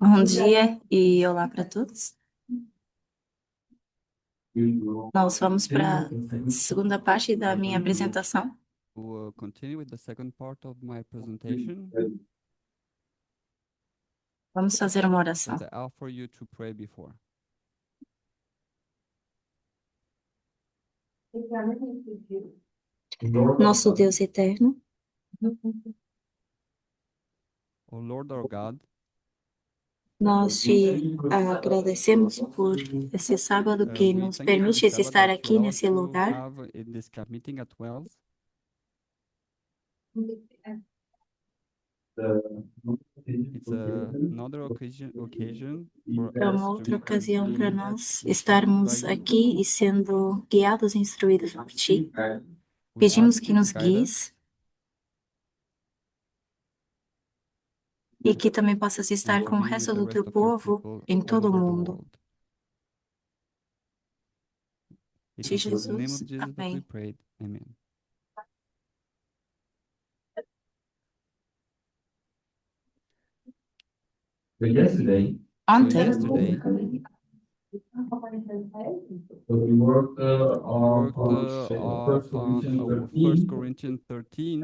Bom dia e olá para todos. Nós vamos para a segunda parte da minha apresentação. Will continue with the second part of my presentation, Vamos fazer uma oração. but I offer you to pray before. Nosso Deus eterno, O Lord our God, nós te agradecemos por esse sábado que we nos thank you for permite this Sabbath estar that you aqui allow us nesse to lugar. have in this meeting at 12. It's another occasion for É us uma to outra ocasião para nós be estarmos by you. aqui e sendo guiados e instruídos por ti. We Pedimos ask que you to nos guide us guies e que também possas estar and to com o be with resto the do teu rest of your povo people em all todo o over the mundo. world. It De is in the name Jesus. of Jesus that we Amém. prayed. Amen. Ontem, Yesterday, we worked upon 1 Corinthians 13,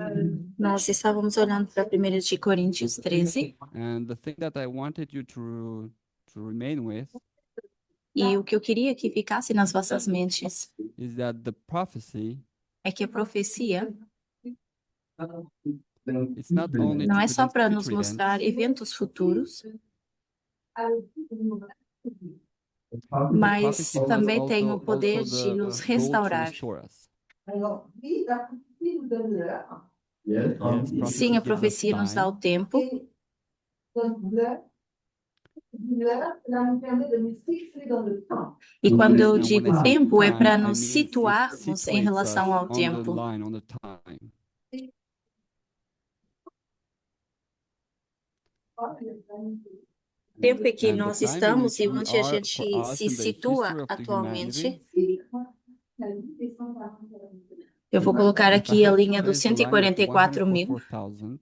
nós estávamos olhando para 1 de Coríntios 13, and the thing that I wanted you to remain with e o que eu queria que ficasse nas vossas mentes is that the prophecy, é que a profecia it's not only não to é só predict para nos future mostrar events, eventos futuros, the mas prophecy was também tem o also poder de the nos goal to restaurar. restore us. Sim, Yes, a prophecy gives us profecia nos dá o time, tempo, e quando eu and when digo I say tempo é para time, I nos mean it situarmos em situates us relação ao on the tempo. line, on the time. Tempo é que And the nós time in estamos which e we onde a are for gente us se in the situa history of the atualmente. humanity. Eu vou colocar If I aqui a have to linha dos place the line at 144.000. 144,000,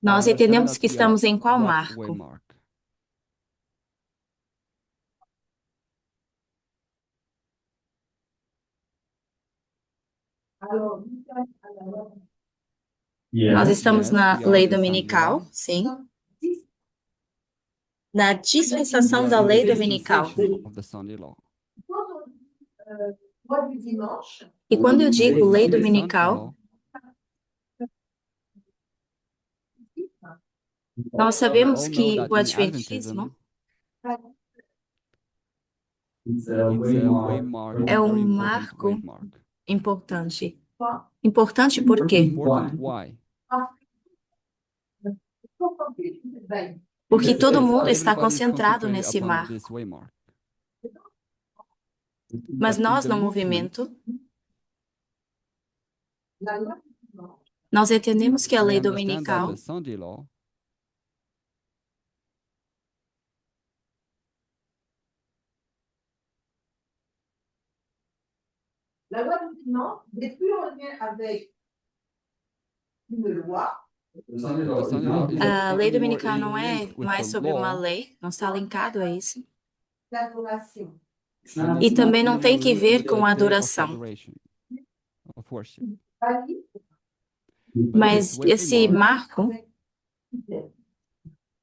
Nós we understand entendemos that que we are estamos em qual what marco? waymark? Nós estamos Yes, na we are lei on the Sunday dominical, law. sim. Na dispensação We are da in the lei dominical. dispensation of the Sunday law. E quando eu And when digo we lei say Sunday dominical, law, nós we sabemos all know que that o in adventismo Adventism, it's a waymark, é a um very important marco waymark. importante. Importante por quê? Important why? Porque todo Because mundo está everybody is concentrado concentrated nesse upon this marco. waymark. Mas But in nós, the no movement, movimento, nós entendemos que a we lei understand that dominical the Sunday law the Sunday law is not A lei even more dominical não even é linked with mais the sobre uma law, lei, não está linkado a isso. and E it's not também não tem even que linked ver with the com a day of adoração. adoration, of worship. But Mas this esse waymark marco,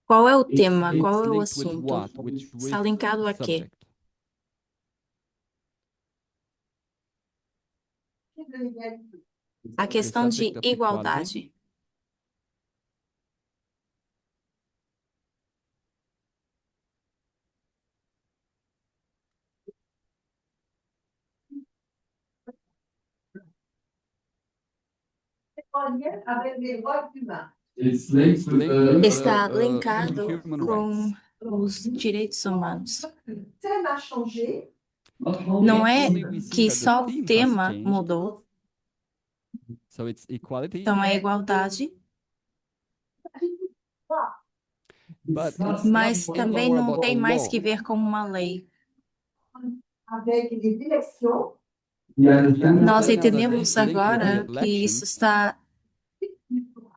qual é o tema? it's Qual é o linked with assunto? what? With Está linkado a quê? subject. A The questão de subject of equality. igualdade. It's linked with Está the linkado human com rights. os direitos humanos. Not Não é only we see que that the só o theme has tema changed, mudou, so it's equality, então é igualdade, but it's not mas também anymore não about a tem mais que law. ver com uma lei. We Nós understand now that entendemos it's linked with the agora que isso elections, está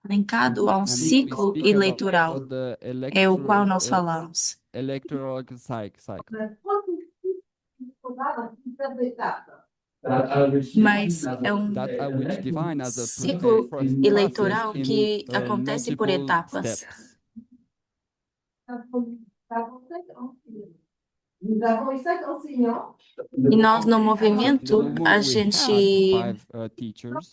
linkado a um And we ciclo speak eleitoral, about the é o qual nós falamos. electoral cycle. Mas é um That which define as a ciclo process eleitoral in que acontece por multiple etapas. steps. E nós, no In the movimento, movement, a we gente had 5 teachers.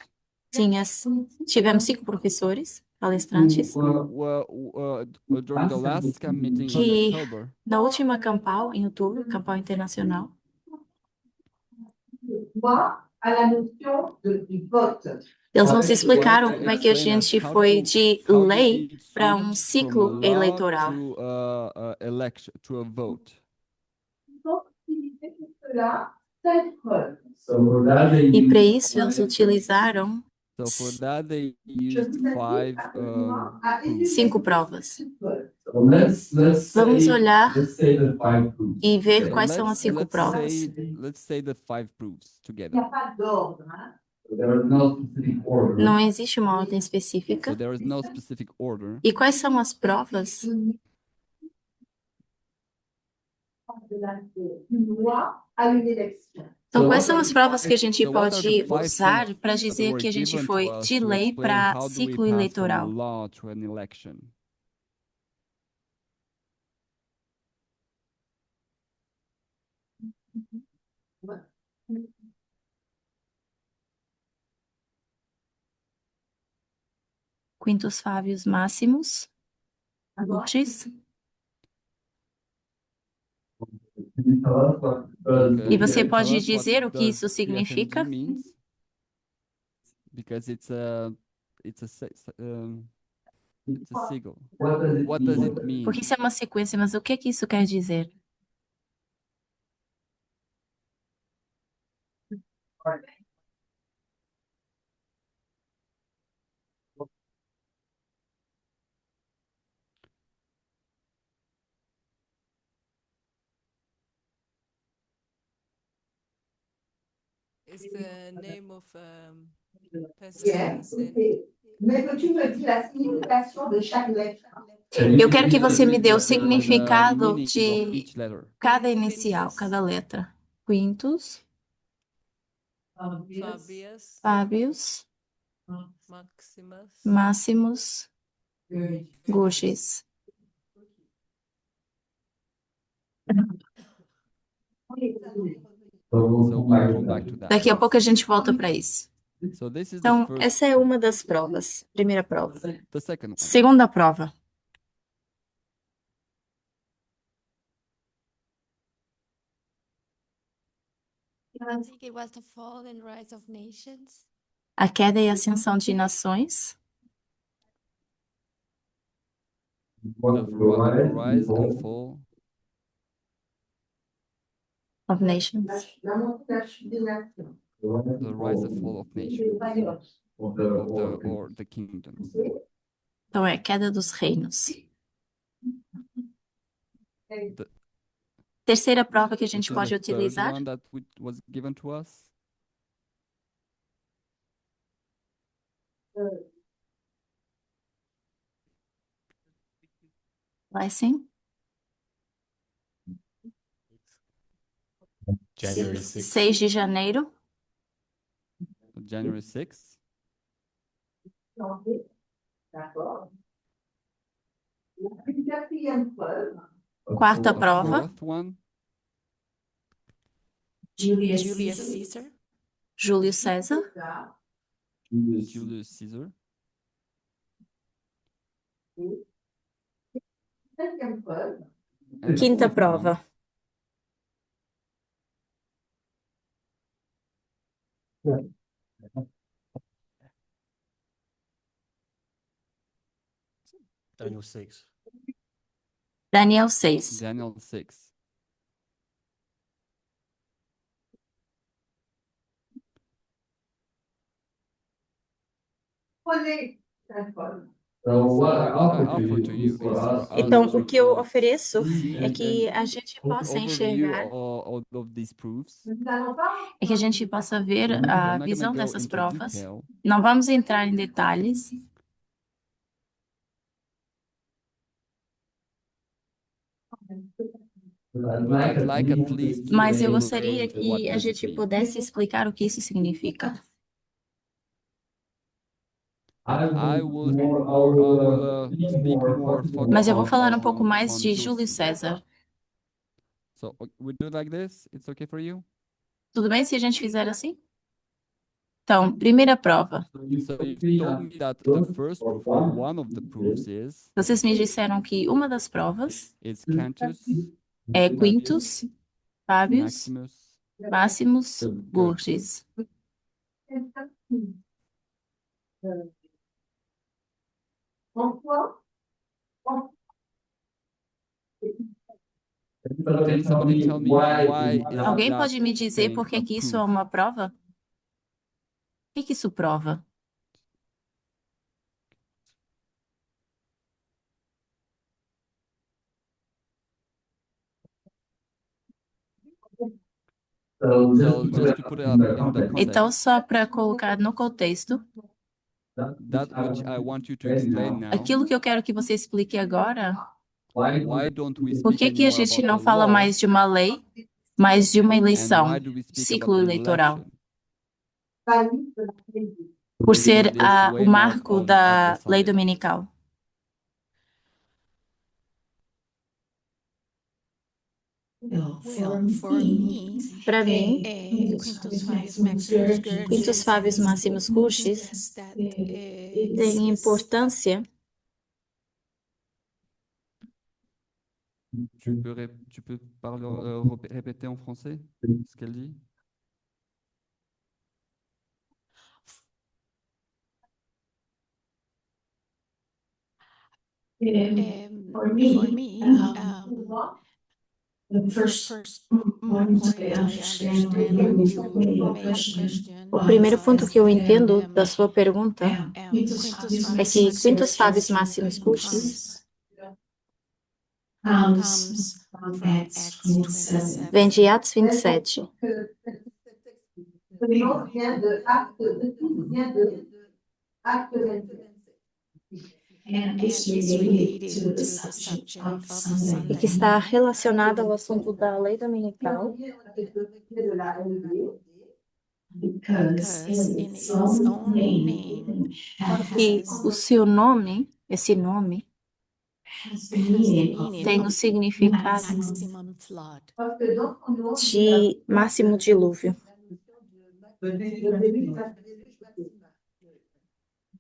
tivemos 5 professores, palestrantes, During the last camp meeting in que October, na última Campal, em outubro, Campal Internacional, eles nos explicaram como é que a gente foi de lei para um ciclo eleitoral. To a vote. E para isso eles utilizaram So for that they used 5 provas. Vamos olhar e ver So quais são as 5 provas. let's say the 5 proofs together. Não existe uma ordem So específica. there is no specific order. E quais são as provas? Então, quais são as provas que a gente So what are the pode 5 usar proofs para that dizer were que a gente given foi to us de to lei explain para how do we ciclo pass from a eleitoral? law to an election? Quintus Fábios Máximos, Gurgis. E você Can you pode tell us what dizer o que does isso significa? PFMG means? Because it's a sigle. What does it mean? Porque isso é uma sequência, mas o que é que isso quer dizer? Is the name of pestilence in Eu quero que você me dê o The significado meaning of de each letter. cada inicial, cada letra. Quintus, Fabius, Fábios, Maximus, Máximos, Gurgis. So we'll come back to that. Daqui a pouco a gente volta para isso. So this is the Então, first, essa é uma das provas. Primeira prova. the second one. Segunda prova. I think it was the fall and rise of nations. A queda e ascensão de nações. The rise and fall Of nations. the rise and fall of nations or the kingdoms. Então, é a queda dos reinos. The- Terceira prova que a Which gente is pode the third utilizar. one that was given to us. Blessing. January 6th. 6 de janeiro. January 6th. Quarta The prova. fourth one. Julius Caesar. Júlio César. Julius Caesar. And the Quinta fifth prova. one, Daniel 6. Daniel 6. Daniel 6. So what I offer to you is for us Então, to o que eu ofereço see é que an a gente possa overview enxergar, of these proofs. é que a gente possa ver We're a not visão gonna go dessas into provas. detail, Não vamos entrar em detalhes, But I'd like at least to Mas eu explain gostaria what que a does it gente mean. pudesse explicar o que isso significa. I will speak more Mas focus eu vou falar um pouco mais on de Júlio Júlio César. César. So we do like this? It's okay for you? Tudo bem se a gente fizer assim? Então, primeira prova. So you told me that the first proof, or one of the proofs Vocês me disseram que uma das provas is Cantus, é Quintus, Fábius, Maximus, Máximos, Burges. Can somebody tell me why is Alguém that pode me dizer thing por que a que isso proof? é uma prova? O que que isso prova? So just to put it up in the Então, context, só para colocar no contexto, that which I want you to explain now, aquilo que eu quero que você explique agora, why don't we por speak que que a anymore gente about não the fala law, mais de uma lei, mas de uma and eleição, why do we speak about ciclo the eleitoral? election? Por ser This way o not marco at the da lei Sunday. dominical. Well, for me, Para mim, Quintus Fabius Maximus Quintus Fabius Maximus Curtis says that tem importância. Tu peux parler, répéter en français ce qu'elle dit? for me, the first point I understand you made a question. O primeiro ponto que eu entendo da sua pergunta é que Quintus Fabius Maximus Curtis comes from Acts 27. vem de Atos 27. And is related to the subject of E que Sunday. está relacionado ao assunto da lei dominical, Because in its own name que o seu nome, esse nome, has the meaning tem o of significado maximum flood. de máximo dilúvio.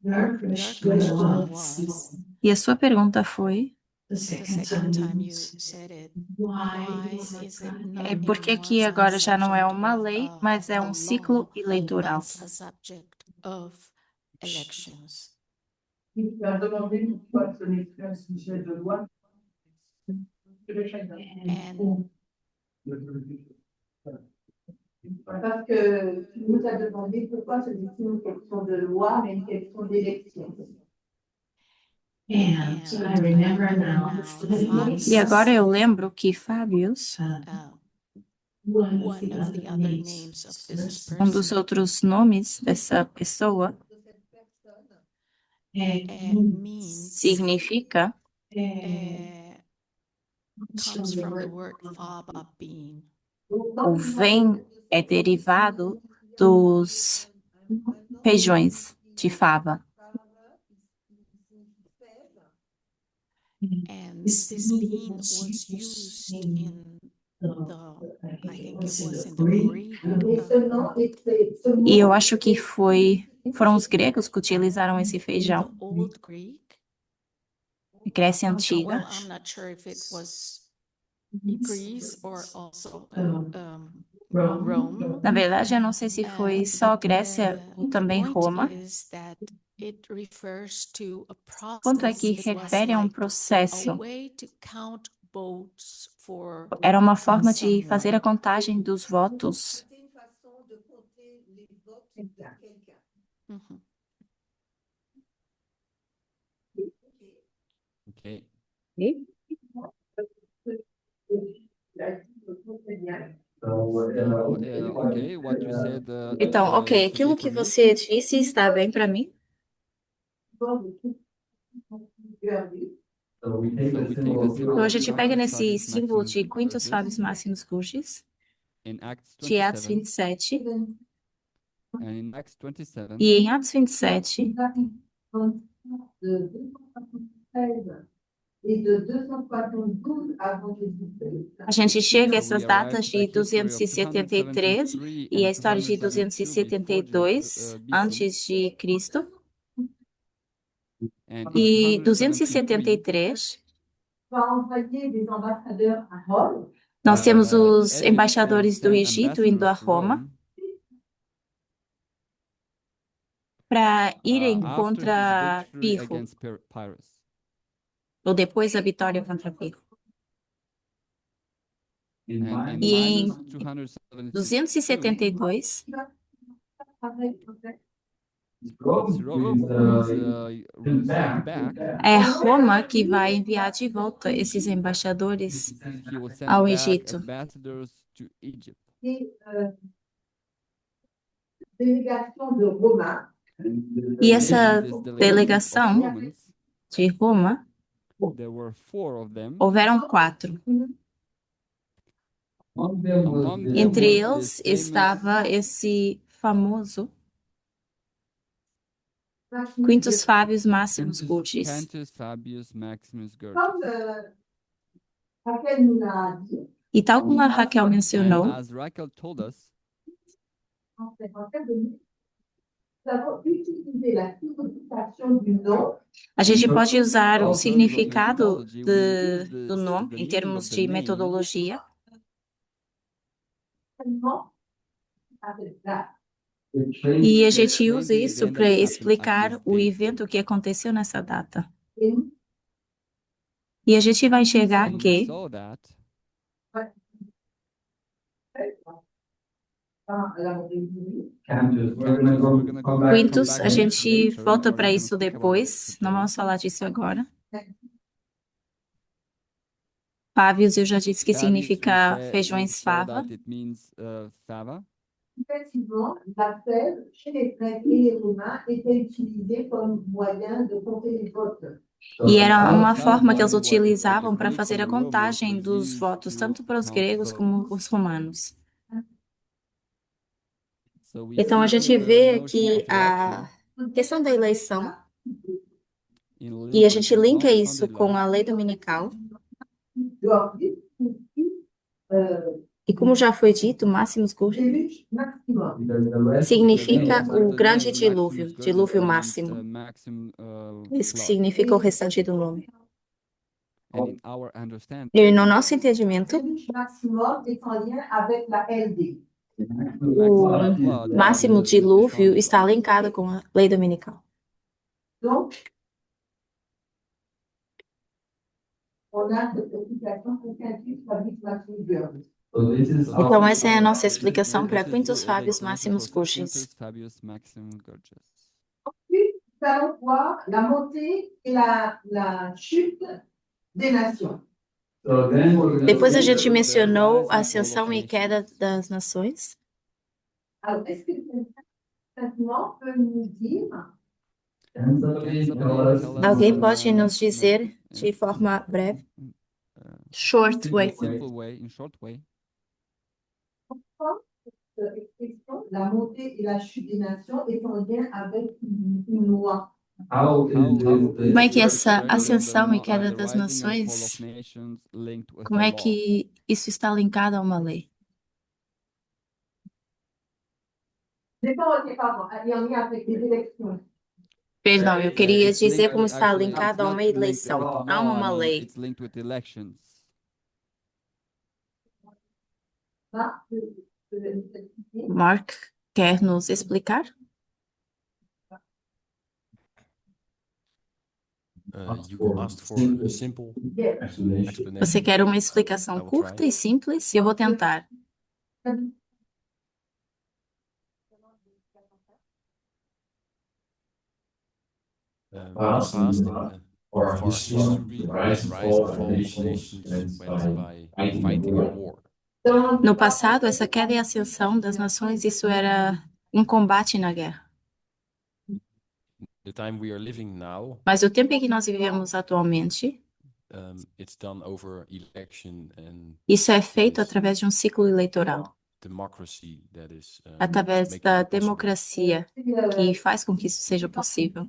Your question was E a sua pergunta foi: the second time you said it. Why is it not é por que que anymore agora já não é subject uma of lei, mas é a um ciclo law, eleitoral? but a subject of elections? And Parce que tu nous as demandé pourquoi ce n'est plus une question de loi, mais une question d'élection. And I remember now E agora eu lembro que Fábius, one of the other names of this um dos person, outros nomes dessa pessoa, means significa, comes from the word faba bean. ou vem, é derivado dos feijões de fava. And this bean was used in I think it was in the Greek. E eu acho que foram os gregos que utilizaram esse The feijão. Old Greek. Grécia Antiga. Well, I'm not sure if it was Greece or also Rome. Na verdade, eu não sei se foi só Grécia ou também Roma. O Ponto é que refere a um processo. Era uma forma de fazer a contagem dos votos. Okay. Okay, what you said, Então, ok, aquilo que você disse está bem para mim? So we take the symbol Então, a gente pega nesse Fabius símbolo Maximus de Quintus Curtius Fabius Maximus Curtius, in Acts de Atos 27, 27, and in Acts 27, e em Atos 27, de 273 et de 272 avant Jésus-Christ. a gente chega a so essas we datas arrive de at the history of 273 273 e a and história de 272 272 BC, antes de Cristo and e in 273 273 Va envoyer des ambassadeurs à Rome. nós temos os Edwin embaixadores do sent Egito indo a ambassadors to Roma Rome, para irem after his contra victory Pirro, against Pyrrhus. ou depois da vitória contra Pirro. And E in em minus 272, 272, Avec, en fait, it's Rome who is sent back. é Roma que vai enviar de volta esses embaixadores He will send ao back Egito. ambassadors to Egypt. et délégation de Romains E essa This delegation of delegação Romans, de Roma, there were 4 of them. houveram 4. Among them Entre was eles this estava esse famoso Maximus Quintus Fabius Maximus famous Curtius. Cantus Fabius Maximus Comme Curtius. Raquel nous l'a dit, E tal como a Raquel And mencionou, as Raquel told us, en fait, nous avons utilisé la signification du nom a gente pode usar o in terms of significado methodology, we use do nome, the em meaning termos of the de name metodologia, seulement avec la e a gente explain usa the isso event para that happened at explicar this o date. evento que aconteceu nessa data. et nous E a gente vai enxergar And we que saw that la réunie. Cantus, we're gonna come Quintus, back a to this gente later. volta We're para not isso gonna speak about it depois, não today. vamos falar disso agora. Fávios, eu já disse que Fabius, significa we feijões saw fava. that it means fava. Effectivement, la fève chez les Grecs et les Romains était utilisée comme moyen de compter les votes. E era uma Fava forma que eles was what the utilizavam para Greeks fazer a and the Romans contagem was dos used votos, to tanto para os count gregos como votes. os romanos. So we Então, a see gente the vê notion aqui of a election questão da eleição, in e a link gente with linka on isso the com law. a lei dominical. Donc, E como já foi dito, Maximus Curtius début maximum. significa Because o the grande name dilúvio, Maximus dilúvio means, máximo. maximum Isso que flood. significa o restante do nome. And in our understanding, E no nosso entendimento, Début maximum est en lien avec la LD. o maximum flood máximo is dilúvio on está linkado com a lei dominical. Donc, on a cette explication pour Quintus Fabius Maximus Curtius. Então, essa é a nossa explicação para Quintus Fabius Maximus Curtius. Quintus Fabius Maximus Curtius. Ensuite, nous allons voir la montée et la chute des nations. Depois a gente mencionou a ascensão e queda das nações. Alors, est-ce que quelqu'un peut nous dire Can somebody tell us Alguém in, pode nos dizer de forma breve, short way, simple way, in short way, pourquoi cette expression, la montée et la chute des nations, est en lien avec une loi? como é que essa ascensão e queda das nações, como é que isso está linkado a uma lei? C'est pas en lien, pardon, et en lien avec les élections. Perdão, eu queria dizer como está linkado a uma eleição, não a uma lei. It's linked with elections. Ça, je vais vous expliquer. Mark, quer nos explicar? You asked for a simple Yes. explanation. Você quer uma explicação curta e simples? Eu vou tentar. Fast or history, rise and fall of nations went by fighting a war. Dans No passado, essa queda e ascensão das nações, isso era um combate na guerra. The time we are living now, Mas o tempo em que nós vivemos atualmente, it's done over election and Isso é feito Yes. através de um ciclo eleitoral, democracy that is através making da it possible. democracia que faz com que isso seja possível.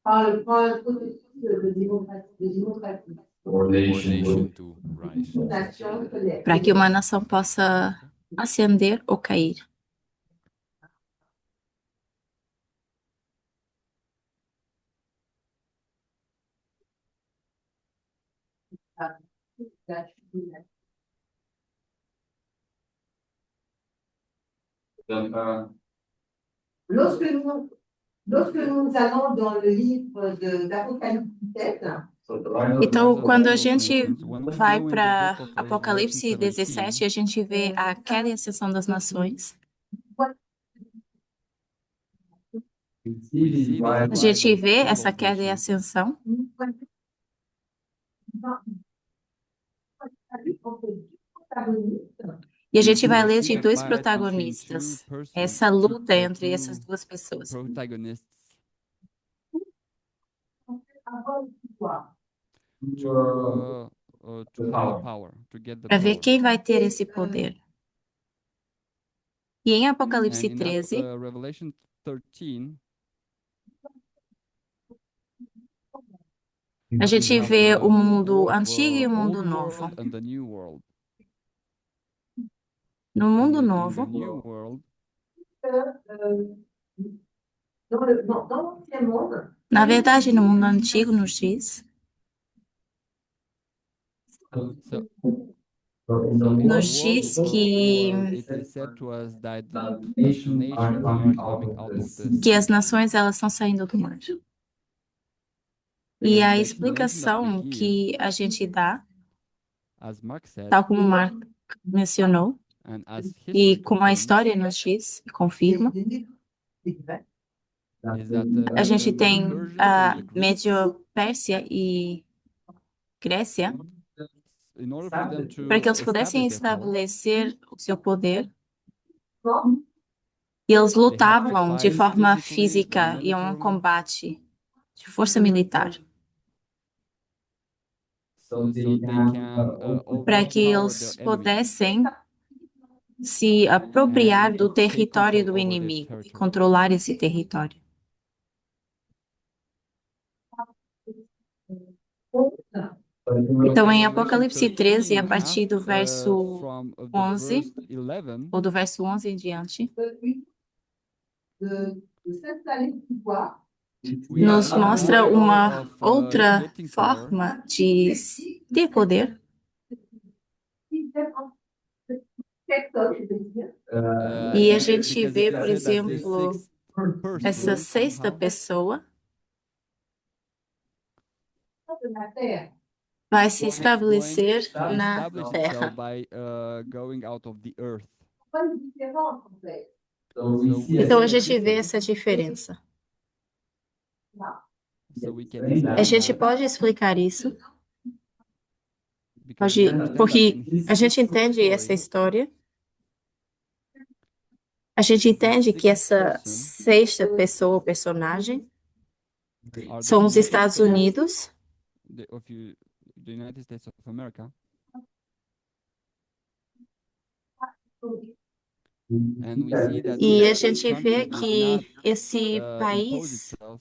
Par le processus de démocratie. For nation to rise. Nation collègue. Para que uma nação possa ascender ou cair. Lorsque nous allons dans le livre d'Apocalypse 17, Então, quando a gente vai para Apocalipse 17, a gente vê a queda e ascensão das nações. A gente vê essa queda e ascensão. E a gente vai ler de dois protagonistas, essa luta entre essas duas pessoas, Protagonists to have the power, to get the para ver power. quem vai ter esse poder. E em And Apocalipse in 13, Revelation 13, a gente we have vê the o mundo old antigo e o mundo old novo. world and the new world. No mundo In the novo, new world, dans l'Ancien monde, na verdade, no mundo antigo nos diz, so in the nos world, diz que, it is said to us that the nations are coming out of the que sea. as nações elas estão saindo do mar. E a explicação que a gente dá, As Mark said, tal como o Mark mencionou, and as e history como a confirms, história nos diz e confirma, is that a gente tem Persians a and the Greeks, Médio-Pérsia e Grécia, in order for them to para que eles pudessem establish their power, estabelecer o seu poder, e eles lutavam de forma física e um combate de força militar, so they can para que overpower eles their enemy pudessem se apropriar do território do inimigo e controlar esse território. Então, em Apocalipse 13, a partir do verso from the 11, verse 11, ou do verso 11 em diante, de s'installer au pouvoir, we nos have mostra way uma of, outra getting power, forma de ter poder. personne, je veux dire, E a gente because vê, it por is said that the exemplo, sixth essa person sexta somehow pessoa de la terre. vai se is going to estabelecer na establish terra. itself by going out of the earth. Pas une différence, en fait. So we Então, see a a gente vê difference. essa diferença. So we can A explain gente that pode explicar isso, because we understand that porque in a gente this entende essa story, história, a gente entende que sixth essa person sexta pessoa, personagem, are the são os United Estados States Unidos, the United States of America, and we see that e a this gente vê country did que not esse impose país itself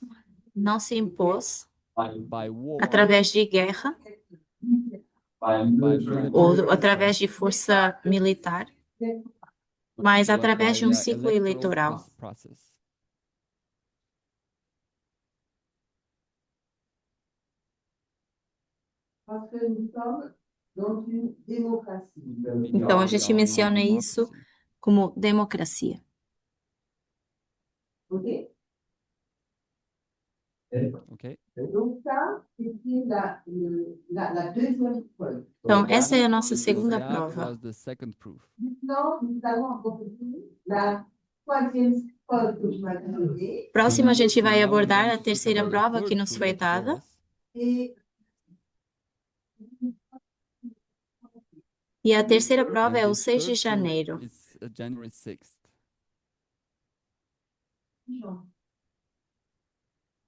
não se impôs by war, através de guerra by ou military através de força militar, mas but através de by um ciclo eleitoral. process. Parce que nous sommes dans une démocratie. Então, a Because we gente are in a menciona isso democracy. como democracia. OK? Okay? Donc, ça, c'était la deuxième preuve. Então, essa é a nossa So segunda that prova. was the second proof. Maintenant, nous allons approfondir la troisième preuve que je m'avais donnée. Próximo, a gente vai Now we're abordar going a to speak terceira about the prova third que nos proof foi that you gave dada. us. Et E a terceira prova And é o this 6 de third proof janeiro. is January 6th.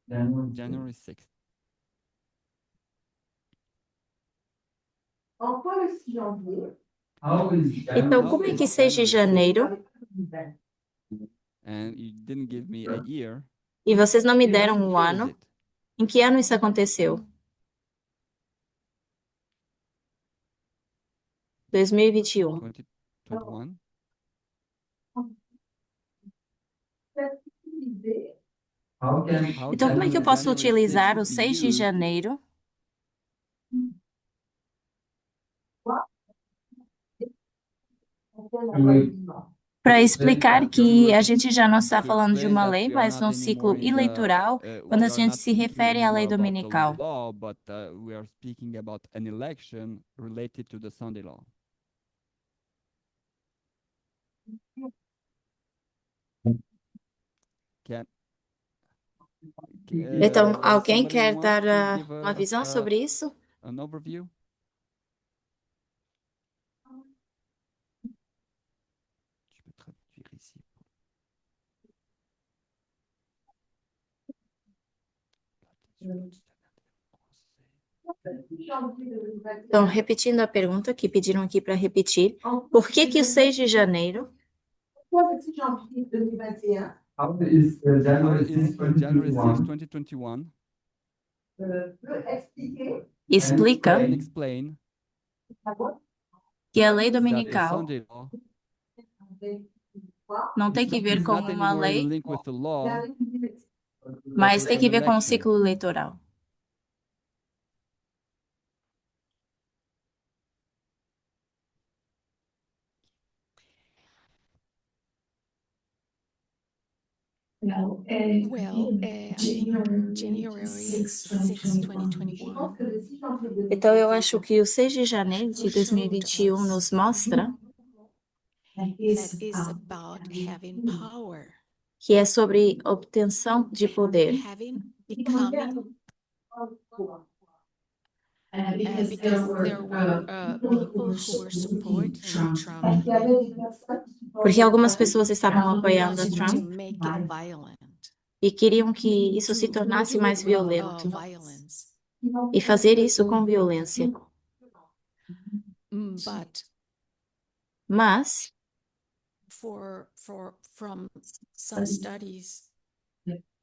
January 6th. En quoi le 6 janvier? Então, como é que 6 de janeiro, And you didn't give me a year. e vocês não me deram What um year is ano, it? em que ano isso aconteceu? 2021. 2021. How Então, como é que eu posso January utilizar 6th o be 6 de used janeiro para explicar que a gente já não está to falando de explain uma that lei, we are mas not num ciclo anymore in the eleitoral, quando we a are gente not se speaking refere à lei anymore about the dominical? law, but we are speaking about an election related to the Sunday law. Can, Então, does alguém somebody quer want dar to give uma visão sobre isso? an overview? Je peux traduire ici. Então, repetindo a pergunta que pediram aqui para repetir, por que que o 6 de janeiro Pourquoi le 6 janvier 2021 How is How January is 6, January 6th, 2021? 2021 peut expliquer explica can explain que a lei that the dominical Sunday law não tem que ver is com not uma anymore in lei, link with the law, mas tem with que an ver com o election. ciclo eleitoral? Well, I think January 6, 2021 Então, eu acho que o 6 de janeiro de 2021 nos mostra that is about having power, que é sobre obtenção de poder, becoming, because there were people who were supporting Trump porque algumas pessoas estavam apoiando wanted to Trump make it violent, e queriam que isso se tornasse mais violento violence. e fazer isso com violência. But Mas, from some studies,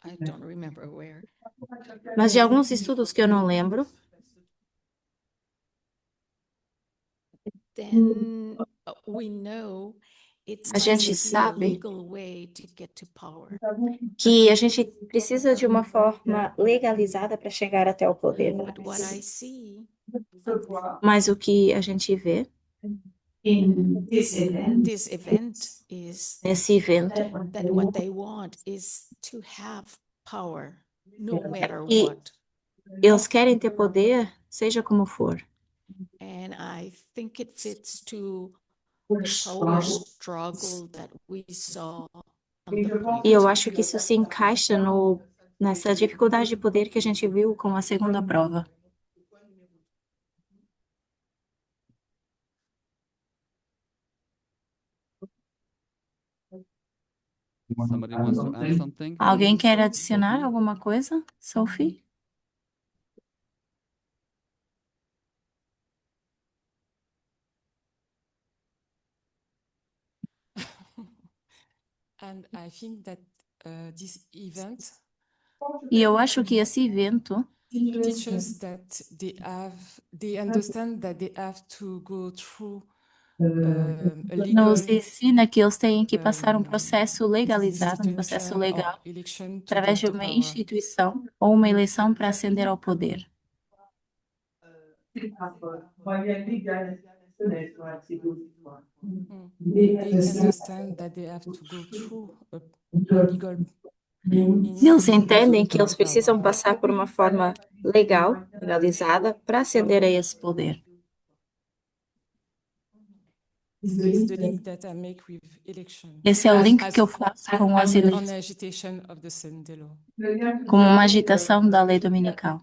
I don't remember where, de alguns estudos que eu não lembro, then we know it's a gente an sabe illegal way to get to power. que a gente precisa de uma forma legalizada para chegar até o poder. But what I see, Mas o que a gente vê this event is nesse evento that what they want is to have power, no matter E- what. eles querem ter poder, seja como for. And I think it fits to the power struggle that we saw on the E eu polls. acho que isso se encaixa nessa dificuldade de poder que a gente viu com a segunda prova. Somebody wants to add something? Alguém quer adicionar alguma coisa, Sophie? And I think that this event E eu acho que esse evento teaches that they understand that they have to go through a legal nos ensina que eles têm que passar um processo legalizado, um processo institution or legal, election to através get de the uma power. instituição ou uma eleição para ascender ao poder. They understand that they have to go through a legal Eles entendem que eles precisam passar por uma forma legal, legalizada, para ascender a esse poder. It's the link that I make with election. Esse é o link que eu faço com as On eleições, agitation of the Sunday law. como uma agitação da lei dominical.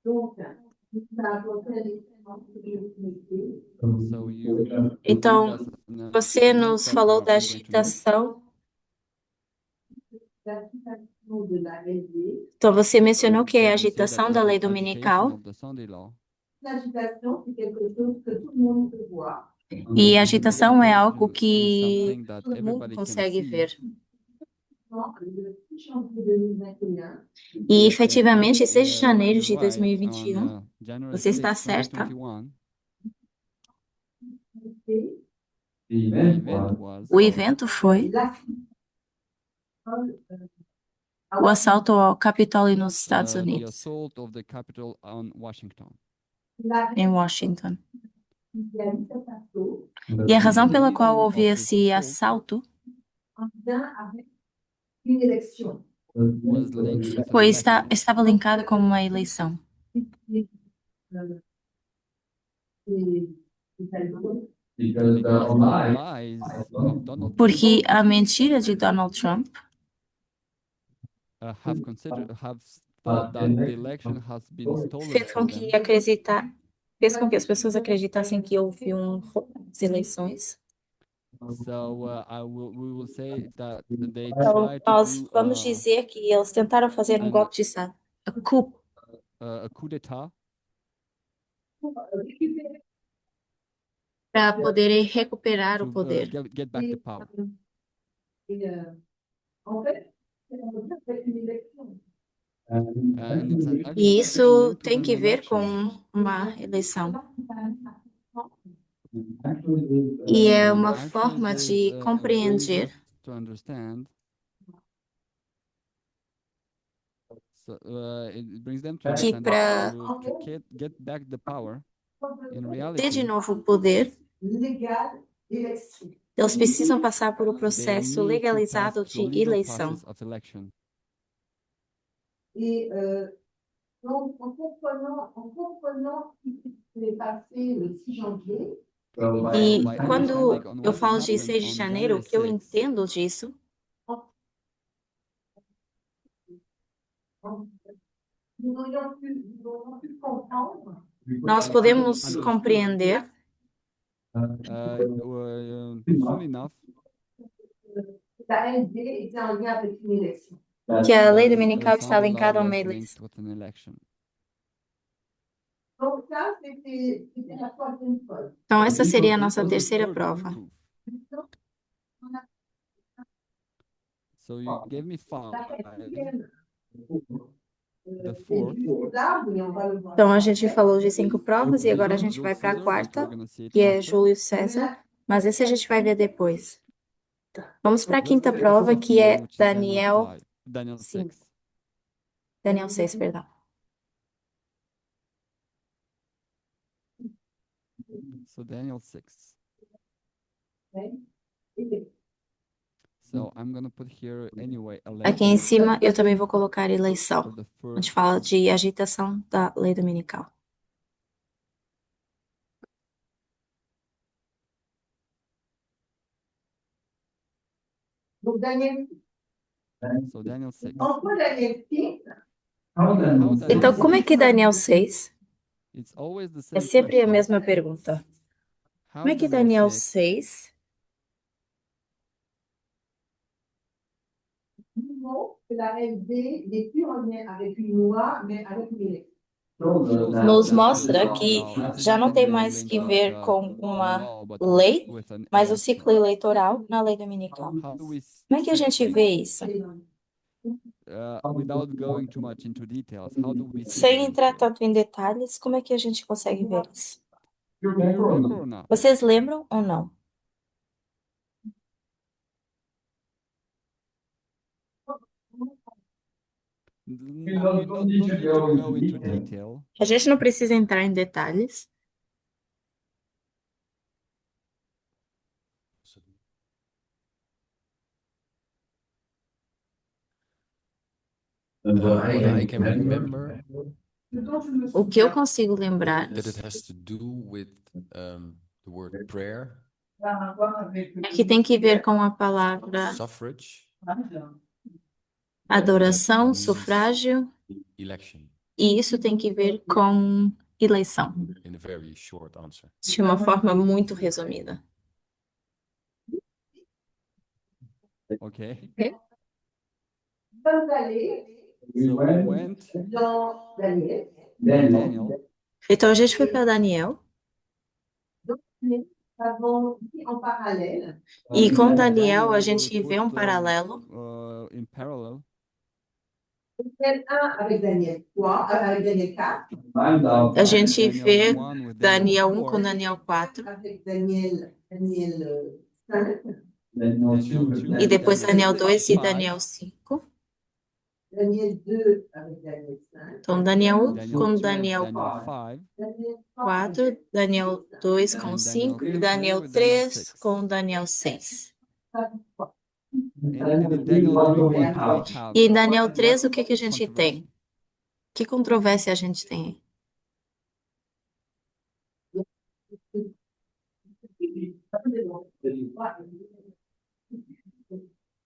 Donc, So you Então, told us, você link nos that falou we da are going to need. agitação l'agitation de la LD. Então, você mencionou que é a So you say that agitação it da is lei agitation dominical, of the Sunday law. L'agitation, c'est quelque chose que tout le monde peut voir. e agitação é algo Is que something that todo mundo everybody can consegue see. ver. Donc, le 6 janvier 2021, E efetivamente, 6 de janeiro de You're right, 2021, on January você está 6th, certa. 2021, c'est the event was O evento foi o assalto ao Capitólio nos Estados the Unidos, assault of the Capitol on Washington. em Washington. il y a eu cet assaut E a razão pela qual reason houve of this esse assault assalto en lien avec une élection. was linked with an foi, election. estava linkado com uma eleição. Because the lies of Donald Trump Porque a mentira de Donald Trump have thought that the election has been stolen fez com from que them. fez com que as pessoas acreditassem que houve as eleições. So we will say that they Então, tried to nós do vamos dizer que eles tentaram fazer um golpe de Estado, a coup d'état para poderem recuperar o to poder. get back the power. En fait, c'est une élection. And it's E actually isso linked to tem an que ver com election. uma eleição. E é uma Actually, forma this, de brings compreender us to understand. So, it brings them to que understand para that to get back the power, in ter de reality, novo o poder, Légal élection. eles precisam passar por um they processo need to pass legalizado through de a legal eleição. process of election. Et donc, en comprenant ce qui s'est passé le 6 janvier, E by quando understanding on eu what falo de happened 6 de on janeiro, o January que eu 6th, entendo disso nous aurions pu comprendre nós podemos compreender soon enough que la LD était en lien avec une élection. que a lei that dominical está Sunday law linkada a uma was eleição. linked with an election. Donc ça, c'était la troisième preuve. Então, essa seria a nossa This was the terceira third prova. proof. So you gave me 5. La quatrième, The c'est fourth, du César, mais on va le voir. Então, a gente falou de 5 provas e agora a gente vai para a Jules Caesar, but quarta, we're gonna see it que é after. Júlio César, mas esse a gente vai ver depois. Vamos para a Let's quinta go to the prova, fifth que é one, which is Daniel Daniel 5. Daniel Sim. 6. Daniel 6, perdão. So Daniel 6. Et So I'm gonna put here anyway Aqui em election cima eu também vou colocar for eleição, the onde first. fala de agitação da lei dominical. donc Daniel, So Daniel 6. en quoi Daniel 6, How Daniel Então, como é 6? que Daniel 6? It's always the É same sempre a question. mesma pergunta. Como How é que Daniel Daniel 6 6 nous que la LD n'est plus en lien avec une loi, mais avec une élection. shows nos that mostra the que law is já not não tem anymore mais linked que with ver com a uma law, but lei, with an mas o election. ciclo eleitoral na lei dominical. How do we Como é que a gente vê isso? without going too much into details, how do we see Sem this entrar here? tanto em detalhes, como é que a gente consegue ver isso? Do you remember or not? Vocês lembram ou não? No, you don't need to go into detail. A gente não precisa entrar em detalhes, What I can remember o que eu consigo lembrar that it has to do with the word prayer, é que tem que ver com a palavra suffrage, adoração, sufrágio, election, e isso tem que ver com eleição, in a very short answer. de uma forma muito resumida. Okay. sommes allés So we went dans Daniel. Daniel. Então a gente foi para Daniel Donc, nous avons mis en parallèle e com Daniel a we gente vê um put, paralelo in parallel Daniel 1 avec Daniel 3, avec Daniel 4, A gente vê Daniel 1 with Daniel Daniel 1 com 4, Daniel 4 avec Daniel 5, Daniel 2 e depois Daniel Daniel 2 e 5, Daniel 5. Daniel 2 avec Daniel 5, Então Daniel 1 Daniel com 2, Daniel Daniel 5, Daniel 4, Daniel 2 com and 5 Daniel e 3 Daniel with Daniel 3 6. com Daniel 6. And in Daniel 3, what do we have? E em Daniel 3 o What que que a gente tem? controversy? Que controvérsia a gente tem?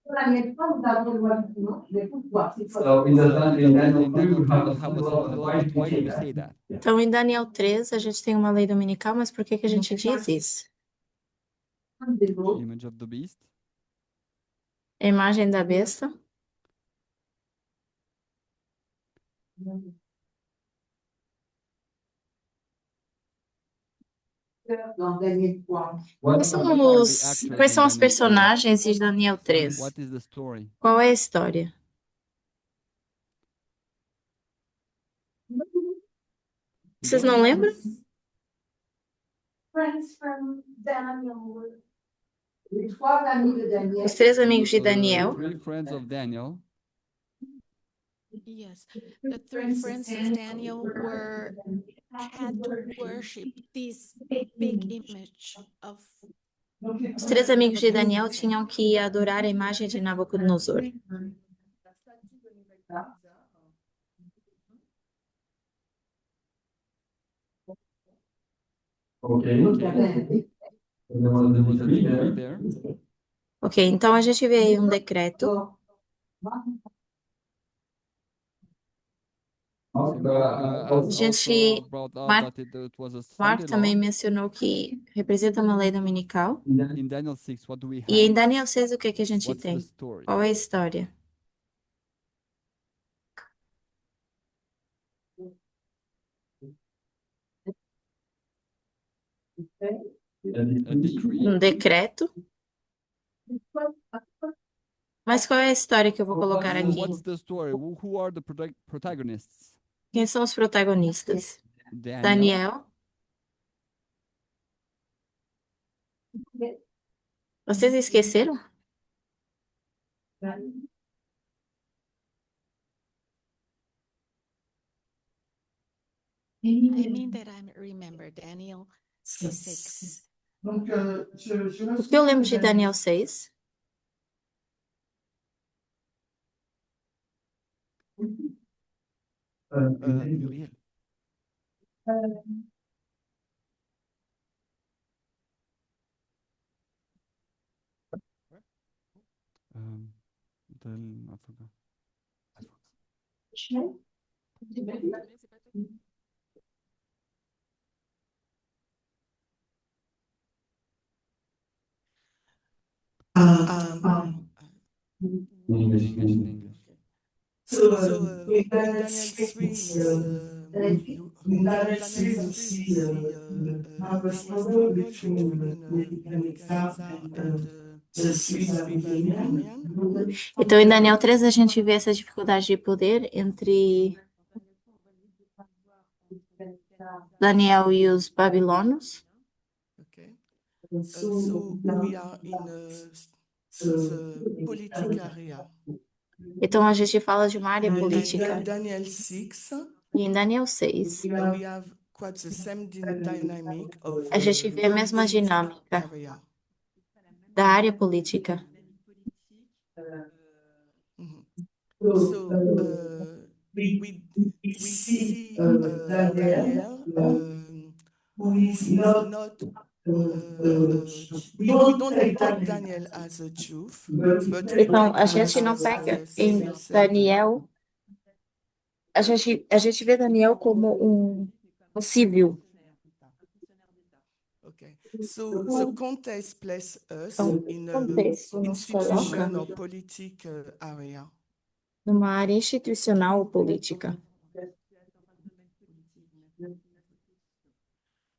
Daniel 3, nous avons le droit de dimanche, mais pourquoi? C'est quoi? So in the So in Daniel in Daniel 3, we 2, have a Sunday law, but why do we say that? Então em Daniel 3 a gente tem uma lei dominical, mas por que que a gente diz isso? Image of the beast. A imagem da besta. Dans Daniel 3. Quais são os personagens de Daniel 3? What is the story? Qual é a história? Vocês não lembram? Friends from Daniel. Les trois amis de Daniel. Os 3 amigos de The Daniel. three friends of Daniel. Yes, the three friends of Daniel had to worship this big image of Os 3 amigos de Daniel tinham que adorar a imagem de Nabucodonosor. Okay. Okay. And there So was there a was a decree decree there. there. Ok, então a gente vê aí um decreto. As Gente, also brought out Mark- that it was a Mark Sunday também law. mencionou que representa uma lei dominical. In Daniel 6, what do we E em have? Daniel 6, o que que a gente What's the tem? story? Qual é a história? A decree. Um decreto. Mas qual é a história que eu vou colocar aqui? What's the story? Who are the protagonists? Quem são os protagonistas? Daniel. Daniel. Vocês esqueceram? I mean that I remember Daniel 6. Donc, O que eu lembro de Daniel 6? Muriel. I forgot. In English. In Daniel 3, in Daniel 3, he was struggled between Nebuchadnezzar and the three Babylonians. Então, em Daniel 3, a gente vê essa dificuldade de poder entre Daniel e os babilônios. Okay. So we are in the political area. Então, a gente fala de uma área In política. Daniel 6, E em Daniel 6, we have quite the same dynamic of a gente vê a mesma dinâmica area. da área política. So we see Daniel who is not. We don't take Daniel as a Jew, but we Então, take a him gente não as pega a em civil servant. Daniel. A gente vê Daniel como um civil. Okay. So the context places us Então, in o a contexto nos institution coloca or politic area. numa área institucional ou política.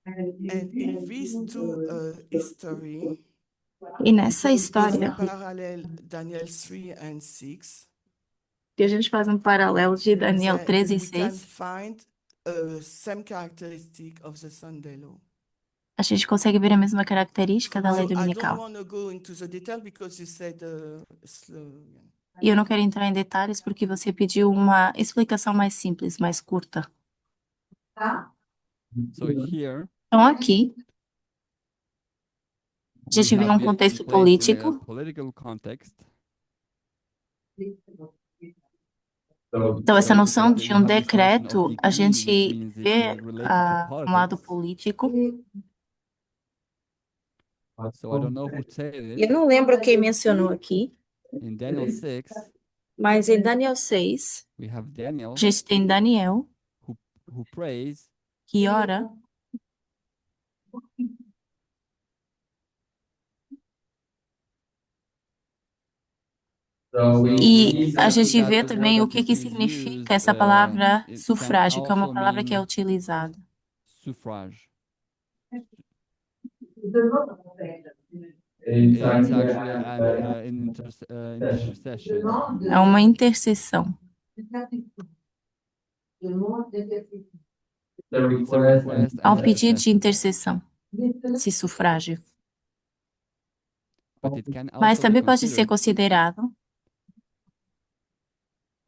And in these two history, E nessa because história, parallel Daniel 3 and 6, que a gente faz um paralelo de Daniel then 13 e we can 6, find same characteristic of the Sunday law. a gente consegue ver a mesma característica da lei So I don't dominical. want to go into the detail because you said slow. E eu não quero entrar em detalhes porque você pediu uma explicação mais simples, mais curta. Tá? So here Então, aqui, a gente we vê have um been contexto placed in a político. political context. Então, essa noção That de you um have this notion of decreto, a decree, which gente means it vê is related to um lado politics. político. So I don't know who said E eu it. não lembro quem mencionou aqui, In Daniel 6, mas em Daniel 6, we have a Daniel gente tem Daniel, who prays que ora, e a gente vê também o que significa essa palavra sufrágio, que é uma palavra que é utilizada. suffrage. It's It's actually an intercession. É uma intercessão. It's a request Há um and pedido de intercession. intercessão, esse sufrágio. But it can Mas also be também pode ser considered considerado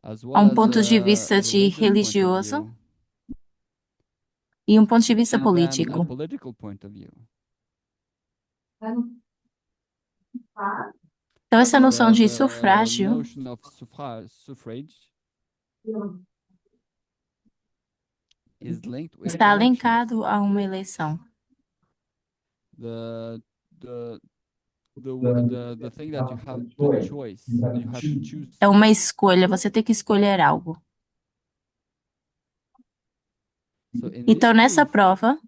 as a well um as ponto de a vista de religious point of religioso view e um ponto de vista and then a político. political point of view. Então, essa noção de The sufrágio notion of suffrage is linked with está elections. linkado a uma eleição. The thing that you have the choice, you have to choose. É uma escolha, você tem que escolher algo. So in Então, this nessa proof, prova,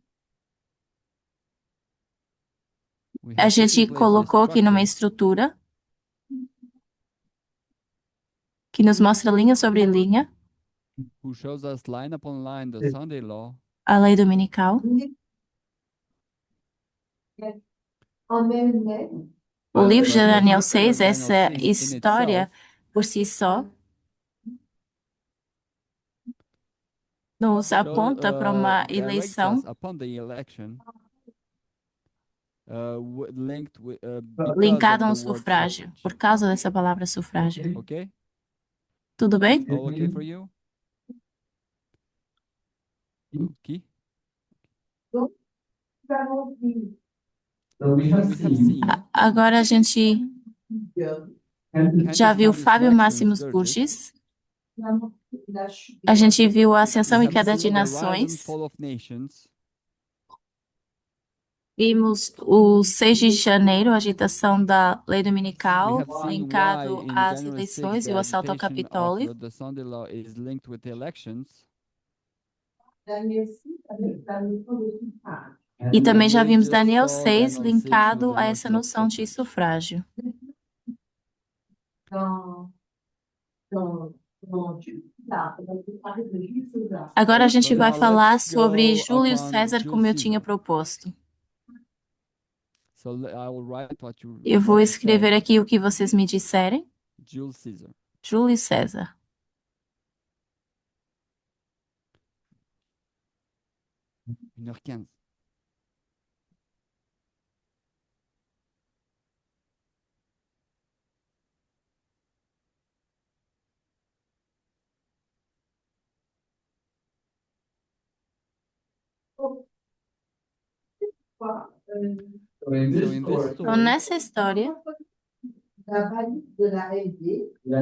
we a have put in gente place colocou this aqui numa structure estrutura que nos mostra linha sobre linha, who shows us line upon line the Sunday law a lei dominical. O livro de Daniel 6, essa história por si só, nos aponta para uma directs eleição us upon the election linked with because linkada a of um the word sufrágio, suffrage. por causa dessa palavra sufrágio. Okay? Tudo bem? All okay for you? Okay. So we have We have seen Agora a gente já viu Fábio Máximos Burgess. Burgess, a gente viu a ascensão We e have queda seen de the rise and nações, fall of nations. vimos o 6 de janeiro, a agitação da lei We dominical, have seen linkado why in às January 6 eleições e the o assalto ao agitation Capitólio. of the Sunday law is linked with the elections. E também já We vimos just Daniel saw 6 Daniel 6 with linkado the a essa notion of noção de suffrage. sufrágio. Agora a gente So vai now falar let's sobre go Júlio upon César, Julius como eu tinha Caesar. proposto. So I will write what you Eu vou what you escrever said. aqui o que vocês me disserem. Julius Caesar. Júlio César. 1h15. So in this Então, story, nessa história,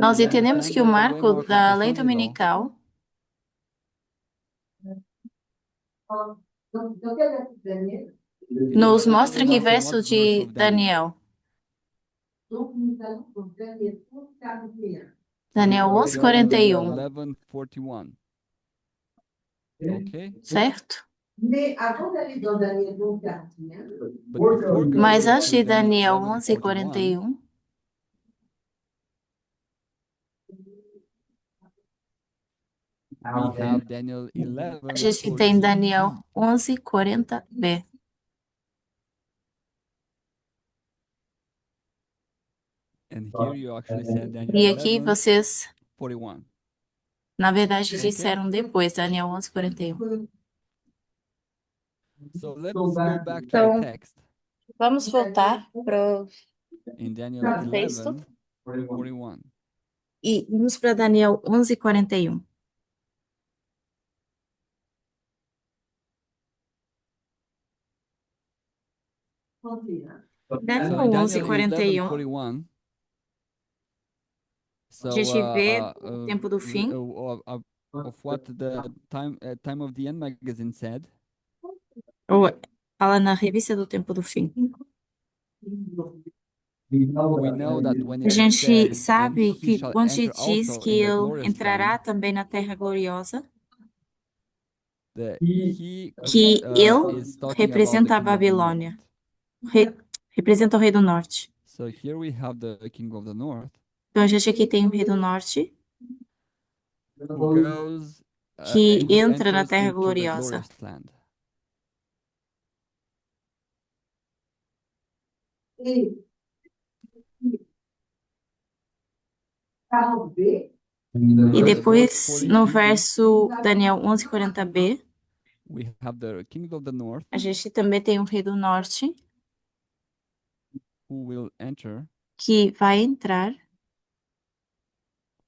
nós entendemos que o marco da lei dominical nos mostra que verso de Daniel. Daniel 11:41, 11:41. Okay? certo? Mais avant d'aller dans Daniel 11:41, But before Mas going antes to de Daniel Daniel 11:41, 11:41, we have Daniel A gente tem 11:40. Daniel 11:40b. And here you actually said Daniel E aqui vocês, 11:41. na verdade, disseram depois, Daniel 11:41. So let's go back to Então, the text. Vamos voltar para In Daniel Pro texto. 11:41. e vamos para Daniel 11:41. Continua. So Daniel in Daniel 11:41, 11:41. So a gente vê o tempo do fim. of what the time of the end magazine said. Ou fala na revista do tempo do fim. We know that when A it gente says, "And sabe he que shall quando enter diz also que in the ele glorious entrará land," também na terra gloriosa, he que ele is talking about the representa a king of the Babilônia, north. representa o rei do norte. So here we have the king of the north Então a gente aqui tem o rei do norte who goes que who entra na enters terra into the gloriosa. glorious land. Et 40b, E depois, no verso Daniel 11:40b, We have the king of the north a gente também tem o rei do norte who will enter, que vai entrar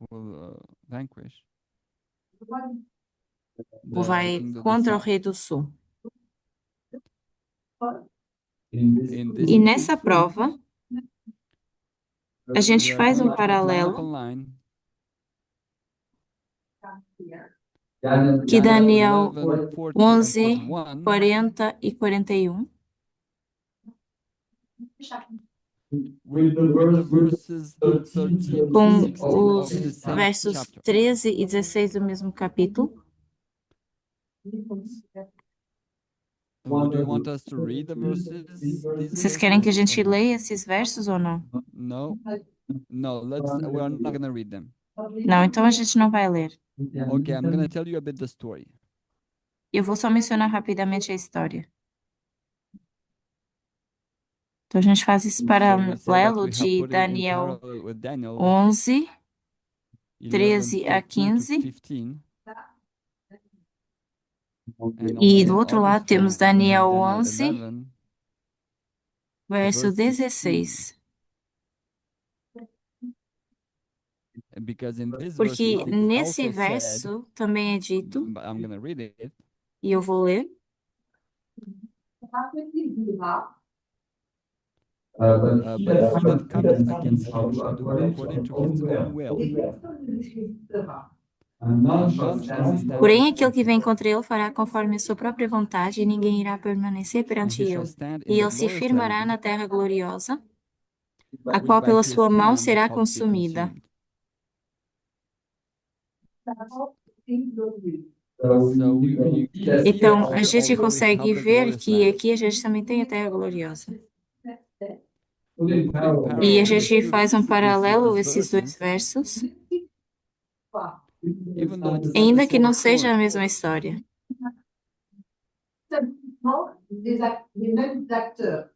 who will vanquish ou the vai king of the contra o south. rei do sul. In this E nessa prova, a gente we are faz going um to put line paralelo upon line. que Daniel 11:40 and 11, 41 40 e 41, with the verses 13 to com 16 of os the same versos chapter. 13 e 16 do mesmo capítulo. Do you want us to read the verses? Vocês querem que a gente leia esses versos ou não? No, we are not gonna read them. Não, então a gente não vai ler. Okay, I'm gonna tell you a bit the story. Eu vou só mencionar rapidamente a história. Então a gente faz esse So we say that paralelo we have de put it in Daniel parallel with Daniel 11, 11, 13 a 13 to 15. 15. And E also do on outro other lado temos side, we have Daniel Daniel 11, 11, verso verse 16. because in this verse Porque it is nesse also said, verso também é dito, but I'm gonna read it. e eu vou ler, après qu'il dira, But he that cometh against him shall do according to his own will, et personne ne résistera. and none shall stand porém aquele que vem contra ele fará conforme a sua própria vontade, e ninguém irá permanecer and perante he shall ele. stand E in the ele se glorious firmará land, na terra gloriosa, a which qual by pela his sua mão hand será shall be consumida. consumed. So we can see Então, that a here gente also we consegue have the ver glorious que land. aqui a gente também tem a terra gloriosa. We put in E a parallel gente these faz um paralelo esses dois verses, versos, even though it's not the ainda que same não seja a story. mesma história. Les mêmes acteurs.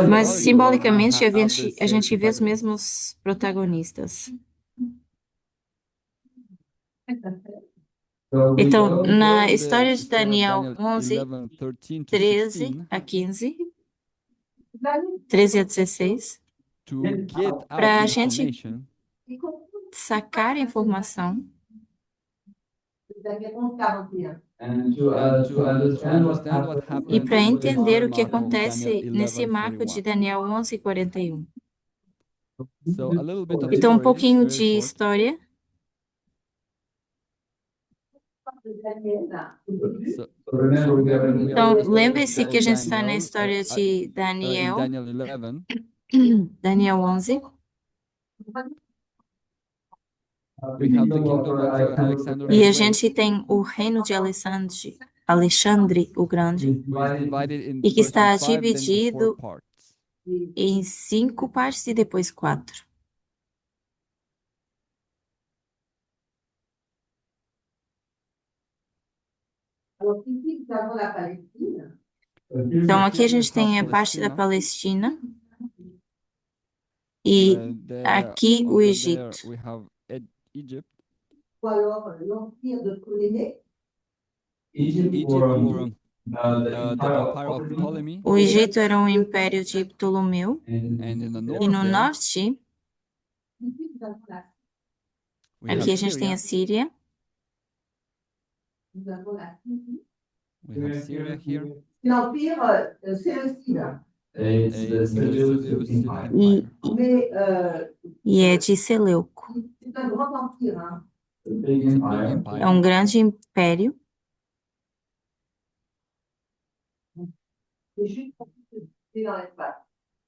Mas simbolicamente a have the gente, same vê os protagonists. mesmos protagonistas. Então, We na know história the de story of Daniel Daniel 11, 11, 13 to 13 16 a 15, 13 a 16, to get out para a the gente information sacar a informação Daniel 11:41. and to understand what e happened para in this entender o que mark of acontece Daniel nesse marco de 11:41. Daniel 11:41. So a little bit of Então, um story, pouquinho very de short. história. So remember we Então, are in the lembre-se story que a of gente está na Daniel, história de in Daniel, Daniel 11. Daniel 11. We have the kingdom of Alexander E the a Great, gente tem o reino de Alexandre o Grande, who is divided in e que first está in 5, then in 4 dividido parts. em 5 partes e depois 4. Alors, ici, nous avons la Palestine. Então, aqui a gente tem a South parte da Palestina. Palestina e There, aqui o over there, Egito. we have Egypt. Ou alors l'Empire de Ptolémée. Egypt were the Empire of Ptolemy, O Egito era um império de Ptolomeu and in the e north no there, norte, Ici, nous avons we have aqui a gente tem a Syria. Síria la Syrie. We have Syria here. L'Empire séleucide. It's the Seleucid e, Empire. Mais e é de Seleuco. c'est un grand empire. Hein. It's a big É empire. um grande império. C'est juste pour que c'est dans l'espace.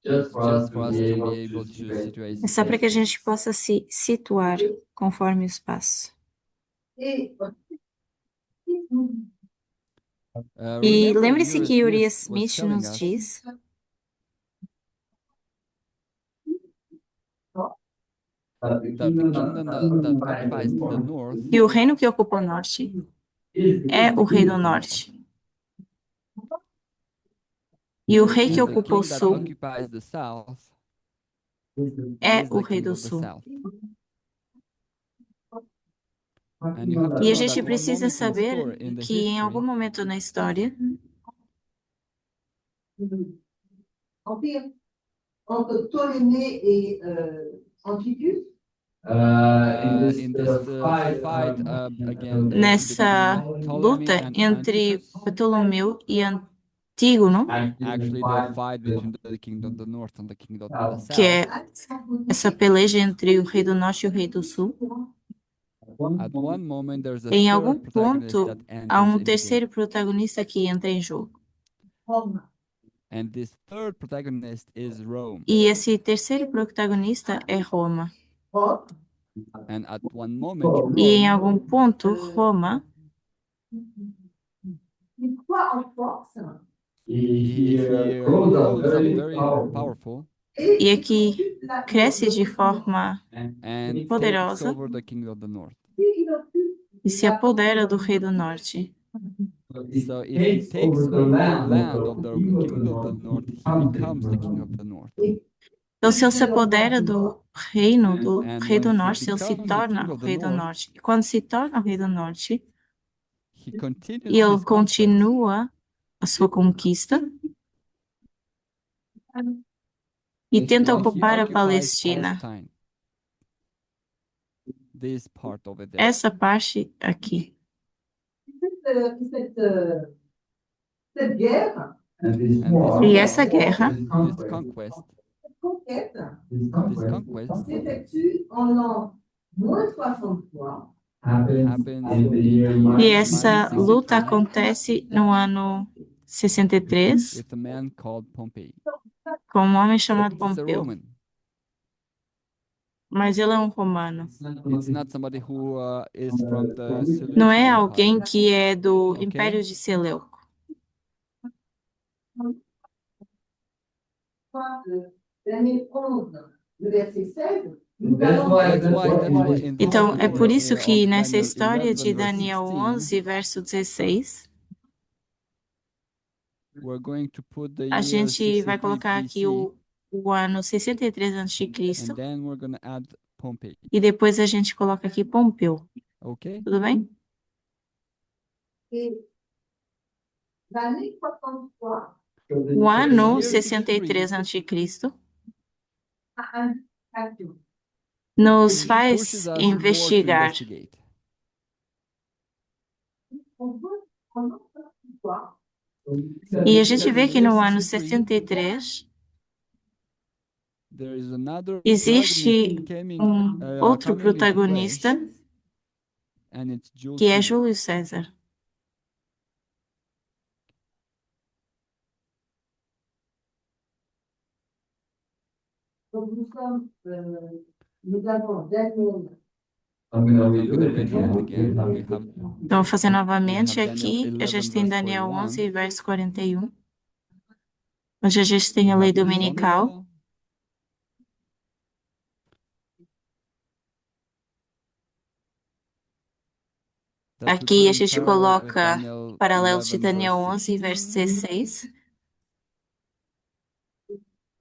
Just for us to be able to situate. É só para que a gente possa se situar conforme o espaço. Et E Remember, lembre-se que Uriah was Smith telling nos us diz that the kingdom that occupies the north que o reino que ocupa o norte é o rei do norte. E o rei que and the ocupa o king that sul occupies the south é is o the rei king do of the sul. south. And you have to E a know gente that one precisa moment in the saber story, in the que em algum history, momento na história, empire entre Ptolémée et Antigus. in this fight again nessa between Ptolemy luta and entre Antiochus, Ptolomeu e Antígono, actually the fight between the kingdom of the north and the kingdom of the que é south, essa peleja entre o rei do norte e o rei do sul, at one moment there's a em algum third protagonist ponto that há enters um in the game. terceiro protagonista que entra em jogo. Rome. And this third protagonist is Rome. E esse terceiro protagonista é Roma. Rome. And at one moment, E em Rome, algum ponto, Roma, Il croit en force. he grows up very powerful e aqui cresce de forma and takes poderosa over the kingdom of the north. e se apodera do rei do norte. So if he takes over the land of the kingdom of the north, he becomes the king of the north. Então, se ele se apodera do reino do And rei do when he norte, ele se becomes the torna king o of the rei do north, norte. E quando se torna o rei do norte, he continues e ele his conquest. continua a sua conquista e tenta And he ocupar a occupies Palestina. Palestine. This part over there. Essa parte aqui. Cette guerre, And E essa guerra this conquest, cette conquête, this conquest s'effectue en l'an -63. happens in the year e essa luta 63 acontece no ano 63 with a man called Pompey. com um homem chamado It's a Pompeu. Roman. Mas ele é um romano. It's not somebody who is from the Seleucid Não é Empire. alguém que é do Ok. Império de Seleuco. Daniel 11, le verset 16, nous That's allons why in this Então, é por story, isso que of nessa Daniel história de 11, verse Daniel 16, 11, verso 16, we're going to put the a year gente vai 63 colocar aqui BC, o ano 63 a.C. and then we're going to add Pompey. e depois a gente coloca aqui Pompeu. Okay? Tudo bem? et l'année 63 O ano year 63 a.C. a un action. nos It faz pushes us more to investigar. investigate. On voit en 63, E a gente vê que no ano 63 There is another existe protagonist outro coming into play, protagonista and it's Julius que é Caesar. Júlio César. donc nous avons Daniel. I'm gonna read it again. We have Então, vou fazer novamente Daniel aqui. A 11, gente tem verse Daniel 41. 11, verso 41. Hoje a gente tem a lei dominical. that Aqui a we put in gente coloca Daniel paralelos de 11, Daniel verse 11, verso 16,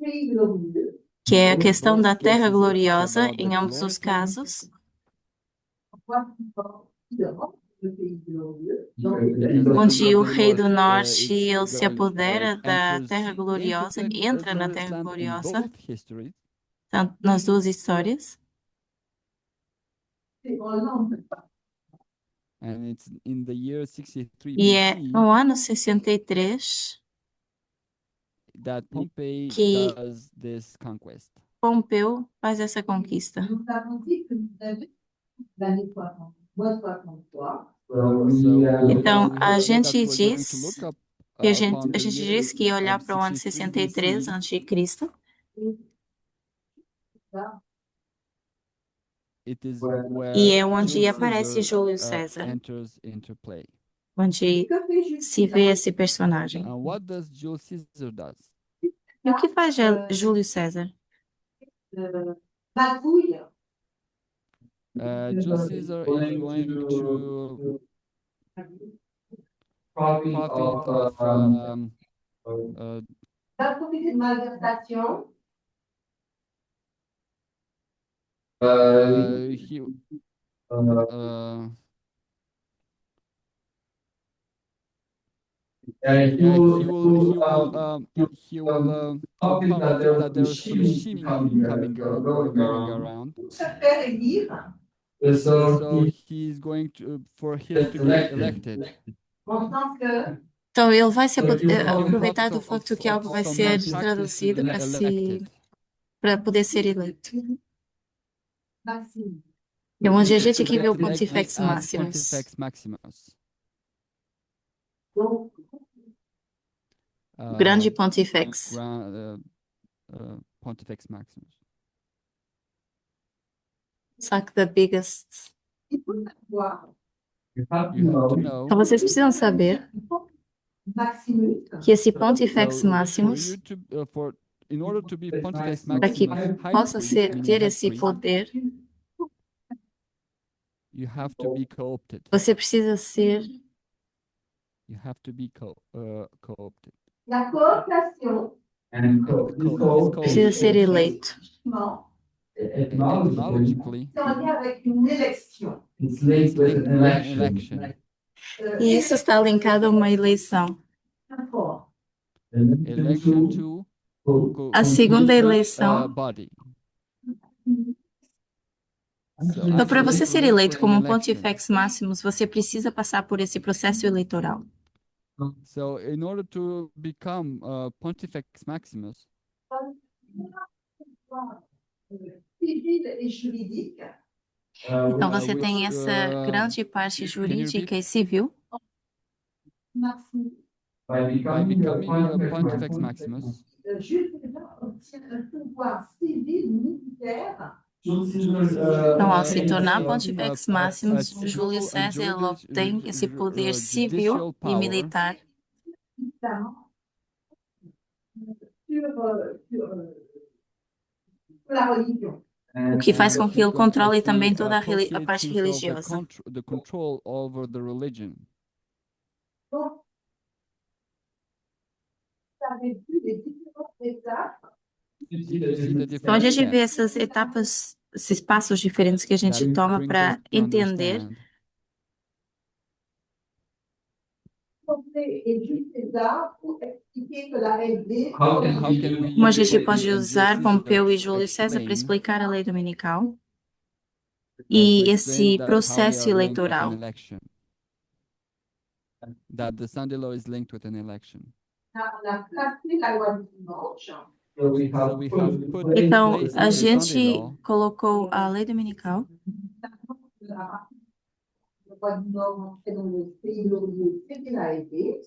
Pays glorieux, que é a questão Both da terra cases, it's gloriosa about the em ambos os glorious land. casos, roi qui porte le pays glorieux. Donc, Because the onde king o of the rei do north norte is ele se going, apodera da enters terra into gloriosa, the entra na glorious terra land in gloriosa, both histories. tanto nas duas histórias, c'est en l'an And it's in the year 63 e é BC no ano 63 that Pompey que does this conquest. Pompeu faz essa conquista. Nous avons dit que vous avez l'année 60, moins 63. Então, we a have said that gente we're going to diz look up que a upon gente the year diz que ia olhar of para o ano 63 63 BC. a.C., It is e where é onde Julius aparece Caesar Júlio César, enters into play. onde Que fait Jules se vê esse personagem. And what does Julius Caesar does? E o que faz Júlio César? Magouille, Julius Caesar is going to profit of va profiter de malversation, he profit that there's some scheming going around. pour se faire élire, So he's going to for him to get elected. en tant que Então, ele vai se He'll aproveitar profit do of facto que algo vai some ser malpractice to traduzido get elected. para poder ser eleito. Maxime. É onde a gente aqui vê o Elected Pontifex as Maximus. Pontifex Maximus. Donc, O grande Pontifex. Pontifex Maximus. It's like the biggest. il faut savoir, You have to know. Então, vocês precisam saber Maximus, que esse Pontifex So, for Maximus, you to, in order to be Pontifex para que Maximus, high possa priest, ter meaning head esse priest, poder, you have to be co-opted. você precisa ser. You have to be co-opted. la cooptation, Precisa ser eleito. Etymologically, c'est en lien avec une élection. it's linked with an election. E isso está linkado a uma eleição. Fort. Election to A segunda eleição. body. Então, para você ser eleito como um election. Pontifex Maximus, você precisa passar por esse processo eleitoral. So, in order to become Pontifex Maximus, Civil et juridique, Então, você which, tem essa grande parte jurídica e civil. Maximus, by becoming a Pontifex Maximus, Jules César obtient un pouvoir civil militaire Então, ao se tornar Sim, Pontifex a Maximus, civil Júlio and César ele obtém esse poder civil judicial e power militar notamment sur la religion. o que faz com que ele controle também he toda a appropriates parte himself religiosa. the control over the religion. Donc, vous avez vu les différentes étapes Did you see the Então, a different gente vê steps essas etapas, esses passos diferentes que a gente that toma brings para us to entender understand et Jules César pour expliquer que la LD how can we como a use gente Pompey pode and usar Julius Pompeu e Caesar Júlio to César para explain, explicar a lei dominical to e explain esse that how they processo are linked with an eleitoral. election. That the Sunday law is linked with an election. on a placé la loi du dimanche. So we have put in Então, place a the Sunday gente law, colocou a lei dominical. Le roi du Nord entrait dans le pays glorieux, c'était la LD.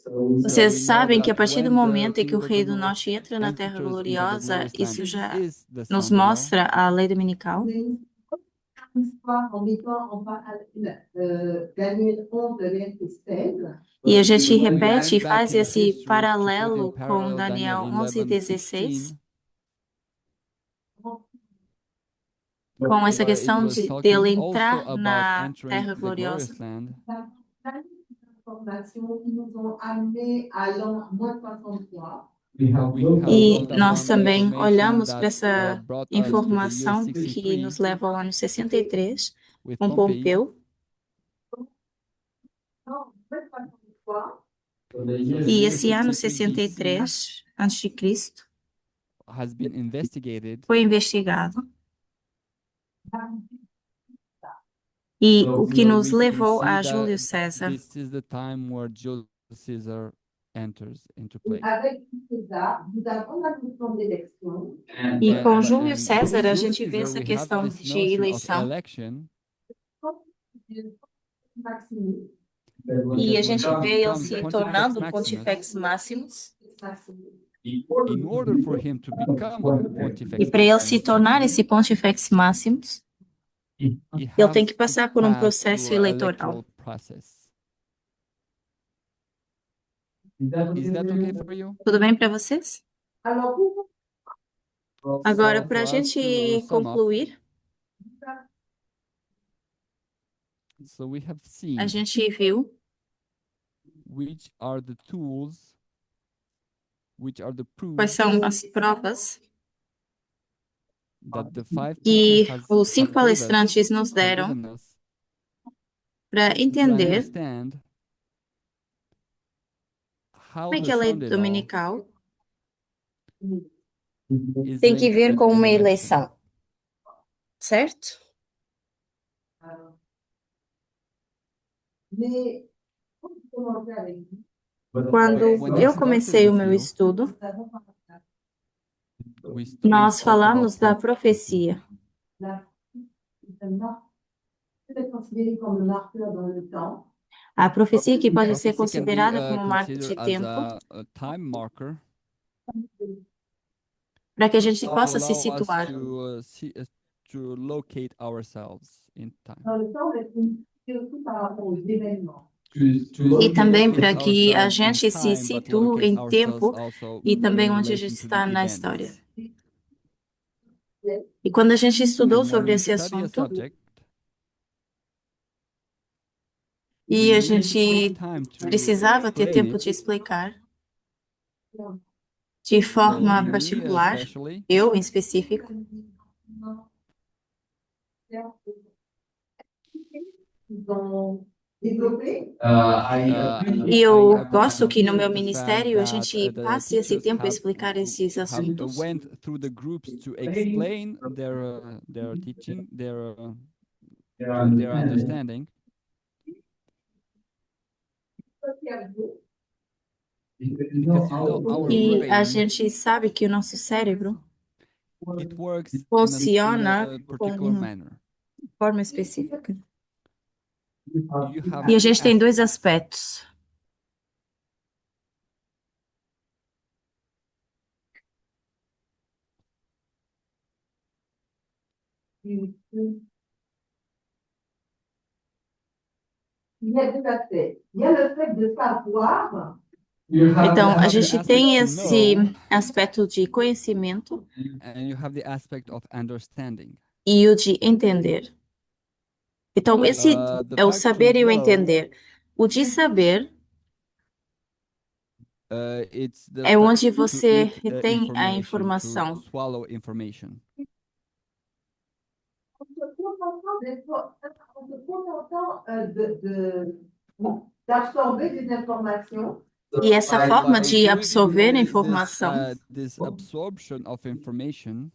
Vocês we know sabem que a that partir do when the momento em que o King of Rei the do North Norte entra na Terra enters into the Gloriosa, glorious isso land, já is the nos Sunday law. mostra a lei dominical. Histoire en mettant en parallèle Daniel 11, verset 16. E a gente So when we repete e went back faz in esse history to put in paralelo com parallel Daniel 11 e 16, 11:16, com essa where it questão was talking dele also entrar about na entering Terra the Gloriosa. glorious land, Informations qui nous ont amenés à l'an -63. We have E looked nós upon também information olhamos that, para essa brought us to the year informação que 63 nos leva ao ano 63, with com Pompey. Pompeu. Non, 63. So the E year esse ano 63 63 a.C. has been investigated. foi investigado. E o que So nos we can levou see a that Júlio César. this is the time where Julius Caesar enters into play. Avec César, nous avons la notion d'élection. E com But- Júlio and César, a Julius gente vê Caesar, essa we have questão this de notion of eleição. election, Maximus. E a because gente when he vê ele becomes se Pontifex tornando Maximus, Pontifex Maximus. in order for him to become a Pontifex E para ele se Maximus, tornar esse Pontifex Maximus, he ele tem has que to passar por um pass processo through an eleitoral. electoral process. Is that okay for you? Tudo bem para vocês? Alors, Agora, So para a for us gente to sum up, concluir, so we have a seen gente viu which are the tools, which are the quais proofs são as provas that the five que teachers os 5 have palestrantes nos have deram given us para to entender understand how como é the que a lei Sunday law dominical is tem que linked ver with com an uma election. eleição, certo? mais, quand vous commencez avec nous, Quando When I eu started comecei o with meu you, estudo, nous avons parlé we nós spoke falamos da about prophecy. profecia. de la peut être considéré comme le marqueur dans le temps. A profecia que pode ser Prophecy can be considerada como um marco de considered as tempo a time marker para que a gente to possa se allow us situar. to locate ourselves in time. Dans le temps, c'est aussi par rapport aux événements. E também para que a Locate gente ourselves in se time, but situe locate em ourselves tempo also e também in onde a relation gente to está the na events. história. E quando a gente estudou And when sobre we esse study a assunto subject, e we a need to take gente time to precisava ter explain tempo it. de explicar de So forma me particular, especially, eu em específico, Ils ont développé. e eu I gosto que no meu appreciate the ministério a fact that gente the passe esse teachers tempo a have explicar esses assuntos. went through the groups to explain their teaching, their understanding, because our E a brain, gente sabe que o nosso cérebro it works in funciona a particular com manner. forma específica. You have E a two gente tem dois aspects. aspectos. Il y a deux aspects. Il y a le fait de savoir Então, a have the gente aspect tem to esse know. aspecto de conhecimento And you have the aspect of understanding. e o de entender. Então, esse The é o fact to saber e o know, entender. O de saber it's the é onde fact to você eat, retém a to informação. swallow information. on se contentant d'absorber des informations. E essa forma By de doing absorver a this, informação this absorption of information,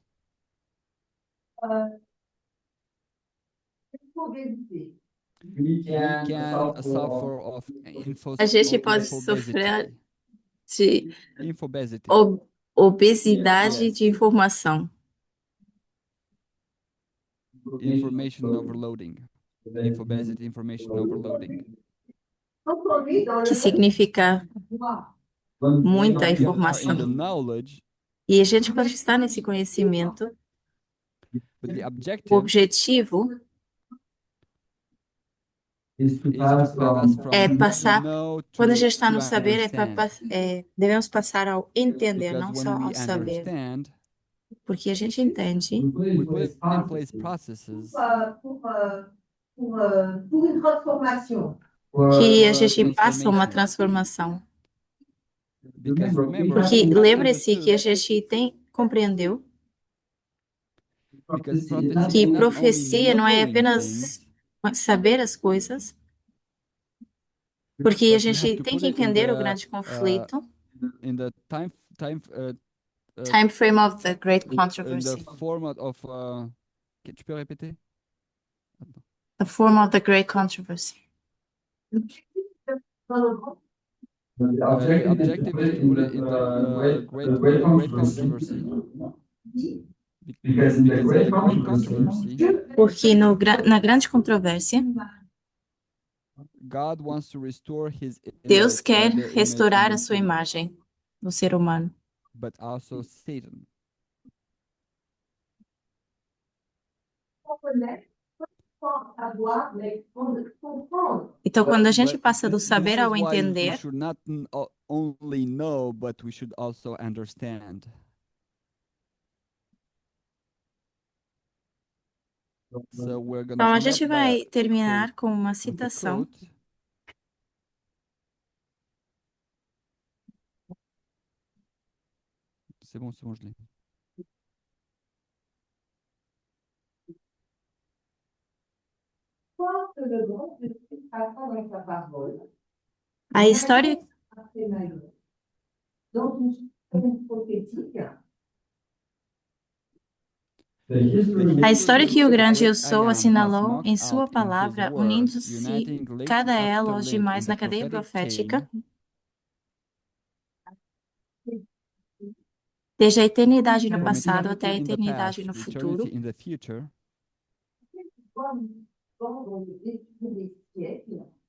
Il faut éviter. we can suffer of a gente pode sofrer de infobesity. obesidade de informação. Information overloading. Infobesity, information overloading. Quand on est dans Que significa muita When we are in the informação. knowledge, E a gente pode estar nesse conhecimento. but the O objective objetivo is to pass from é passar. know Quando a to gente está no saber, understand. devemos passar ao entender, Because não when só we ao saber. understand, Porque a gente entende we put in place processes pour une transformation. que a gente passa uma transformação. Because remember, Porque we have lembre-se que a understood gente compreendeu because prophecy que is not only profecia não é knowing apenas things, saber as coisas, porque a but we have gente to tem put que it in entender o the grande conflito, in the time time frame of the great in the controversy, format of tu peux répéter? the form of the great controversy. The objective is to put it in the great controversy. Because in the great controversy, Porque na grande controvérsia, God wants to restore his Deus quer the image restaurar in a the sua human, imagem no ser humano. but also Satan. Então, quando a gente But passa do this saber is ao why we entender, should not only know, but we should also understand. So we're então gonna a end gente up by vai terminar com uma with a citação. quote. C'est bon, je l'ai. A história, a história que o grande eu sou assinalou em sua palavra, unindo-se cada elo aos demais na cadeia profética, desde a eternidade no From passado até a eternity in the eternidade past no to futuro, eternity in the future,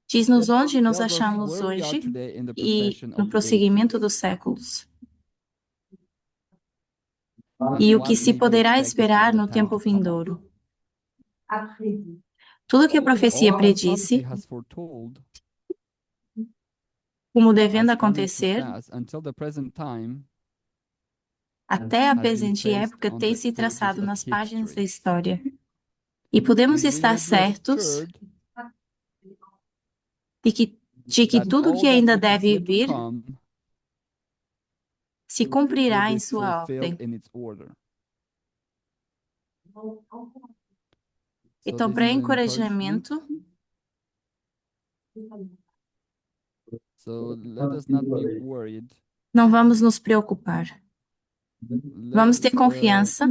diz-nos onde nos tells us achamos where we are hoje today in the e procession no of the prosseguimento ages, dos séculos, and e o what que se may be poderá expected in esperar the no time tempo to come. vindouro. Tudo que a profecia All that prophecy predisse, has foretold como devendo has come to acontecer, pass until the present time até a has been presente traced época on tem the se pages traçado of nas páginas da history. história. E podemos And we estar may be certos assured de que that tudo all que that ainda is deve yet to vir come se will cumprirá be em sua fulfilled ordem. in its order. So Então, this para is an encouragement. encorajamento, So let us not be worried. não vamos nos preocupar. Vamos ter Let's confiança.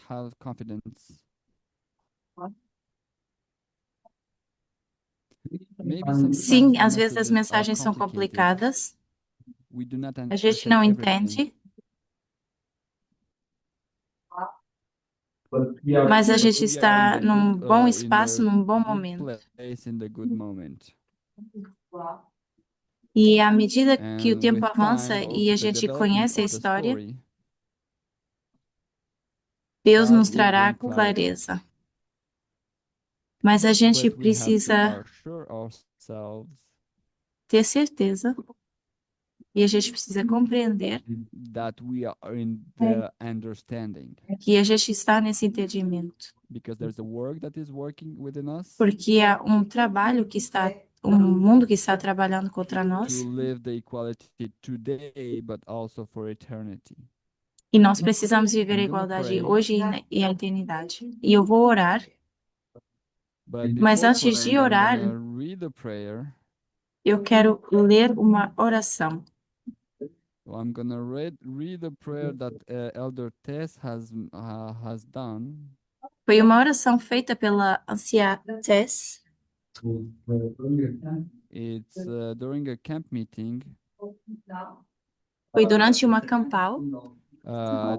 have confidence. Maybe Sim, sometimes the às vezes as messages are mensagens são complicated. complicadas, We do not a gente understand não everything, entende, mas a gente we are está in the num good, bom in espaço, the num bom good momento. place, in the good moment. E à medida que o And tempo with avança time, e a also the gente development conhece a of the história, story, Deus God nos will trará bring clarity. clareza. Mas a gente But we have to precisa assure ourselves ter certeza e a gente precisa compreender that we are in the understanding, que a gente está nesse entendimento. because there's a work that is working within us Porque há um trabalho que está, um mundo que está trabalhando contra nós to live the equality today, but also for eternity. e nós precisamos viver a I'm gonna igualdade pray, hoje e a eternidade. E eu vou orar, but mas before antes de praying, I'm orar, gonna read the prayer. eu quero ler uma oração. So I'm gonna read the prayer that Elder Tess has done. Foi uma oração feita pela anciã Tess. It's during a camp meeting. Foi durante uma campal.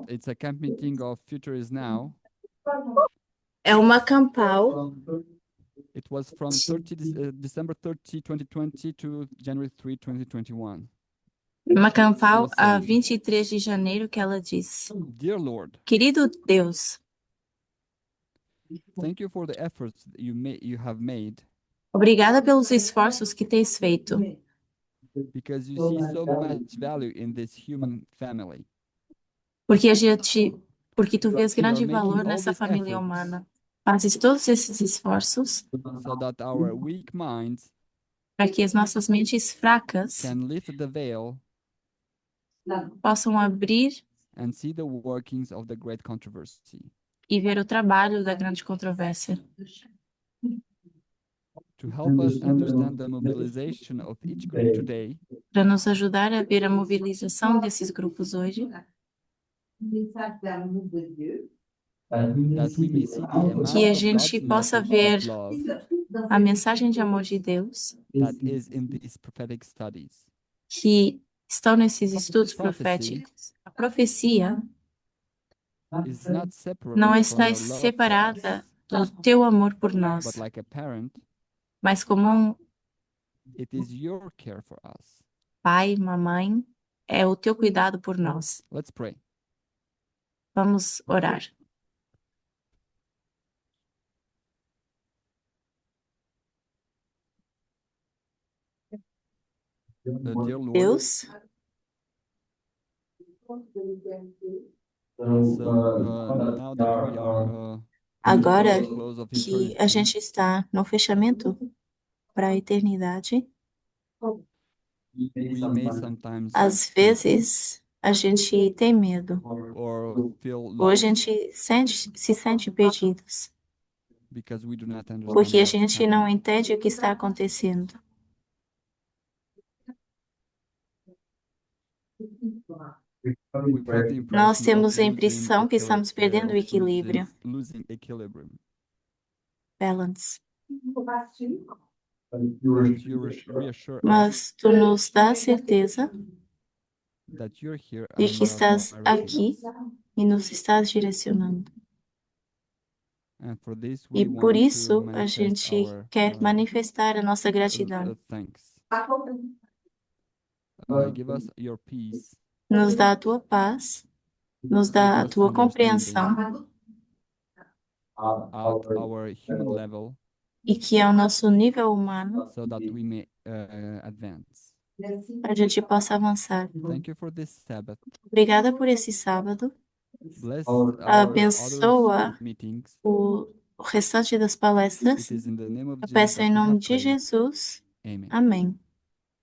It's a camp meeting of Future is Now. É uma campal. It was from December 30, 2020 to January 3, 2021. Uma campal was a saying, 23 de janeiro que ela disse: Dear Lord, Querido Deus, thank you for the efforts that you have made, obrigada pelos esforços que tens feito, because you see so much value in this human family. porque tu vês You are grande making valor all nessa these família efforts humana. Fazes todos esses esforços so that our weak minds para que as nossas mentes fracas can lift the veil possam abrir and see the workings of the great controversy, e ver o trabalho da grande controvérsia, to help us understand the mobilization of each group today, para nos ajudar a ver a mobilização desses grupos hoje, message d'amour de Dieu. that we may see the amount que a of gente God's possa message ver of love a mensagem de amor de Deus that is in these prophetic studies. que estão nesses estudos Prophecy proféticos. A profecia is not separate não from está your love for separada us, do teu amor por but nós, like a parent, mas como um it is your care for us. pai, mamãe, é o teu cuidado por nós. Let's pray. Vamos orar. Dear Lord, Deus, now that we are agora at the close of que a eternity, gente está no fechamento para a eternidade, we may sometimes às vezes a gente tem medo, or feel ou a lost gente se sente perdidos, because we do not understand porque a what's gente não happening. entende o que está acontecendo. We have the Nós impression temos of a losing impressão que estamos perdendo o equilíbrio, losing equilibrium. balance. But you reassure us Mas tu nos dá a certeza that you're here de and que you are estás directing aqui us. e nos estás direcionando. And for this E we por want to isso a manifest gente our quer manifestar a nossa gratidão. thanks. Give us your peace, Nos dá a tua paz, nos dá a tua compreensão at our human level, e que é o nosso nível humano so that we may advance. para a gente possa avançar. Thank you for this Sabbath. Obrigada por esse sábado. Bless our Abençoa other meetings. o restante das palestras. It is in the name of Eu Jesus peço that em we nome have de prayed. Jesus. Amen. Amém.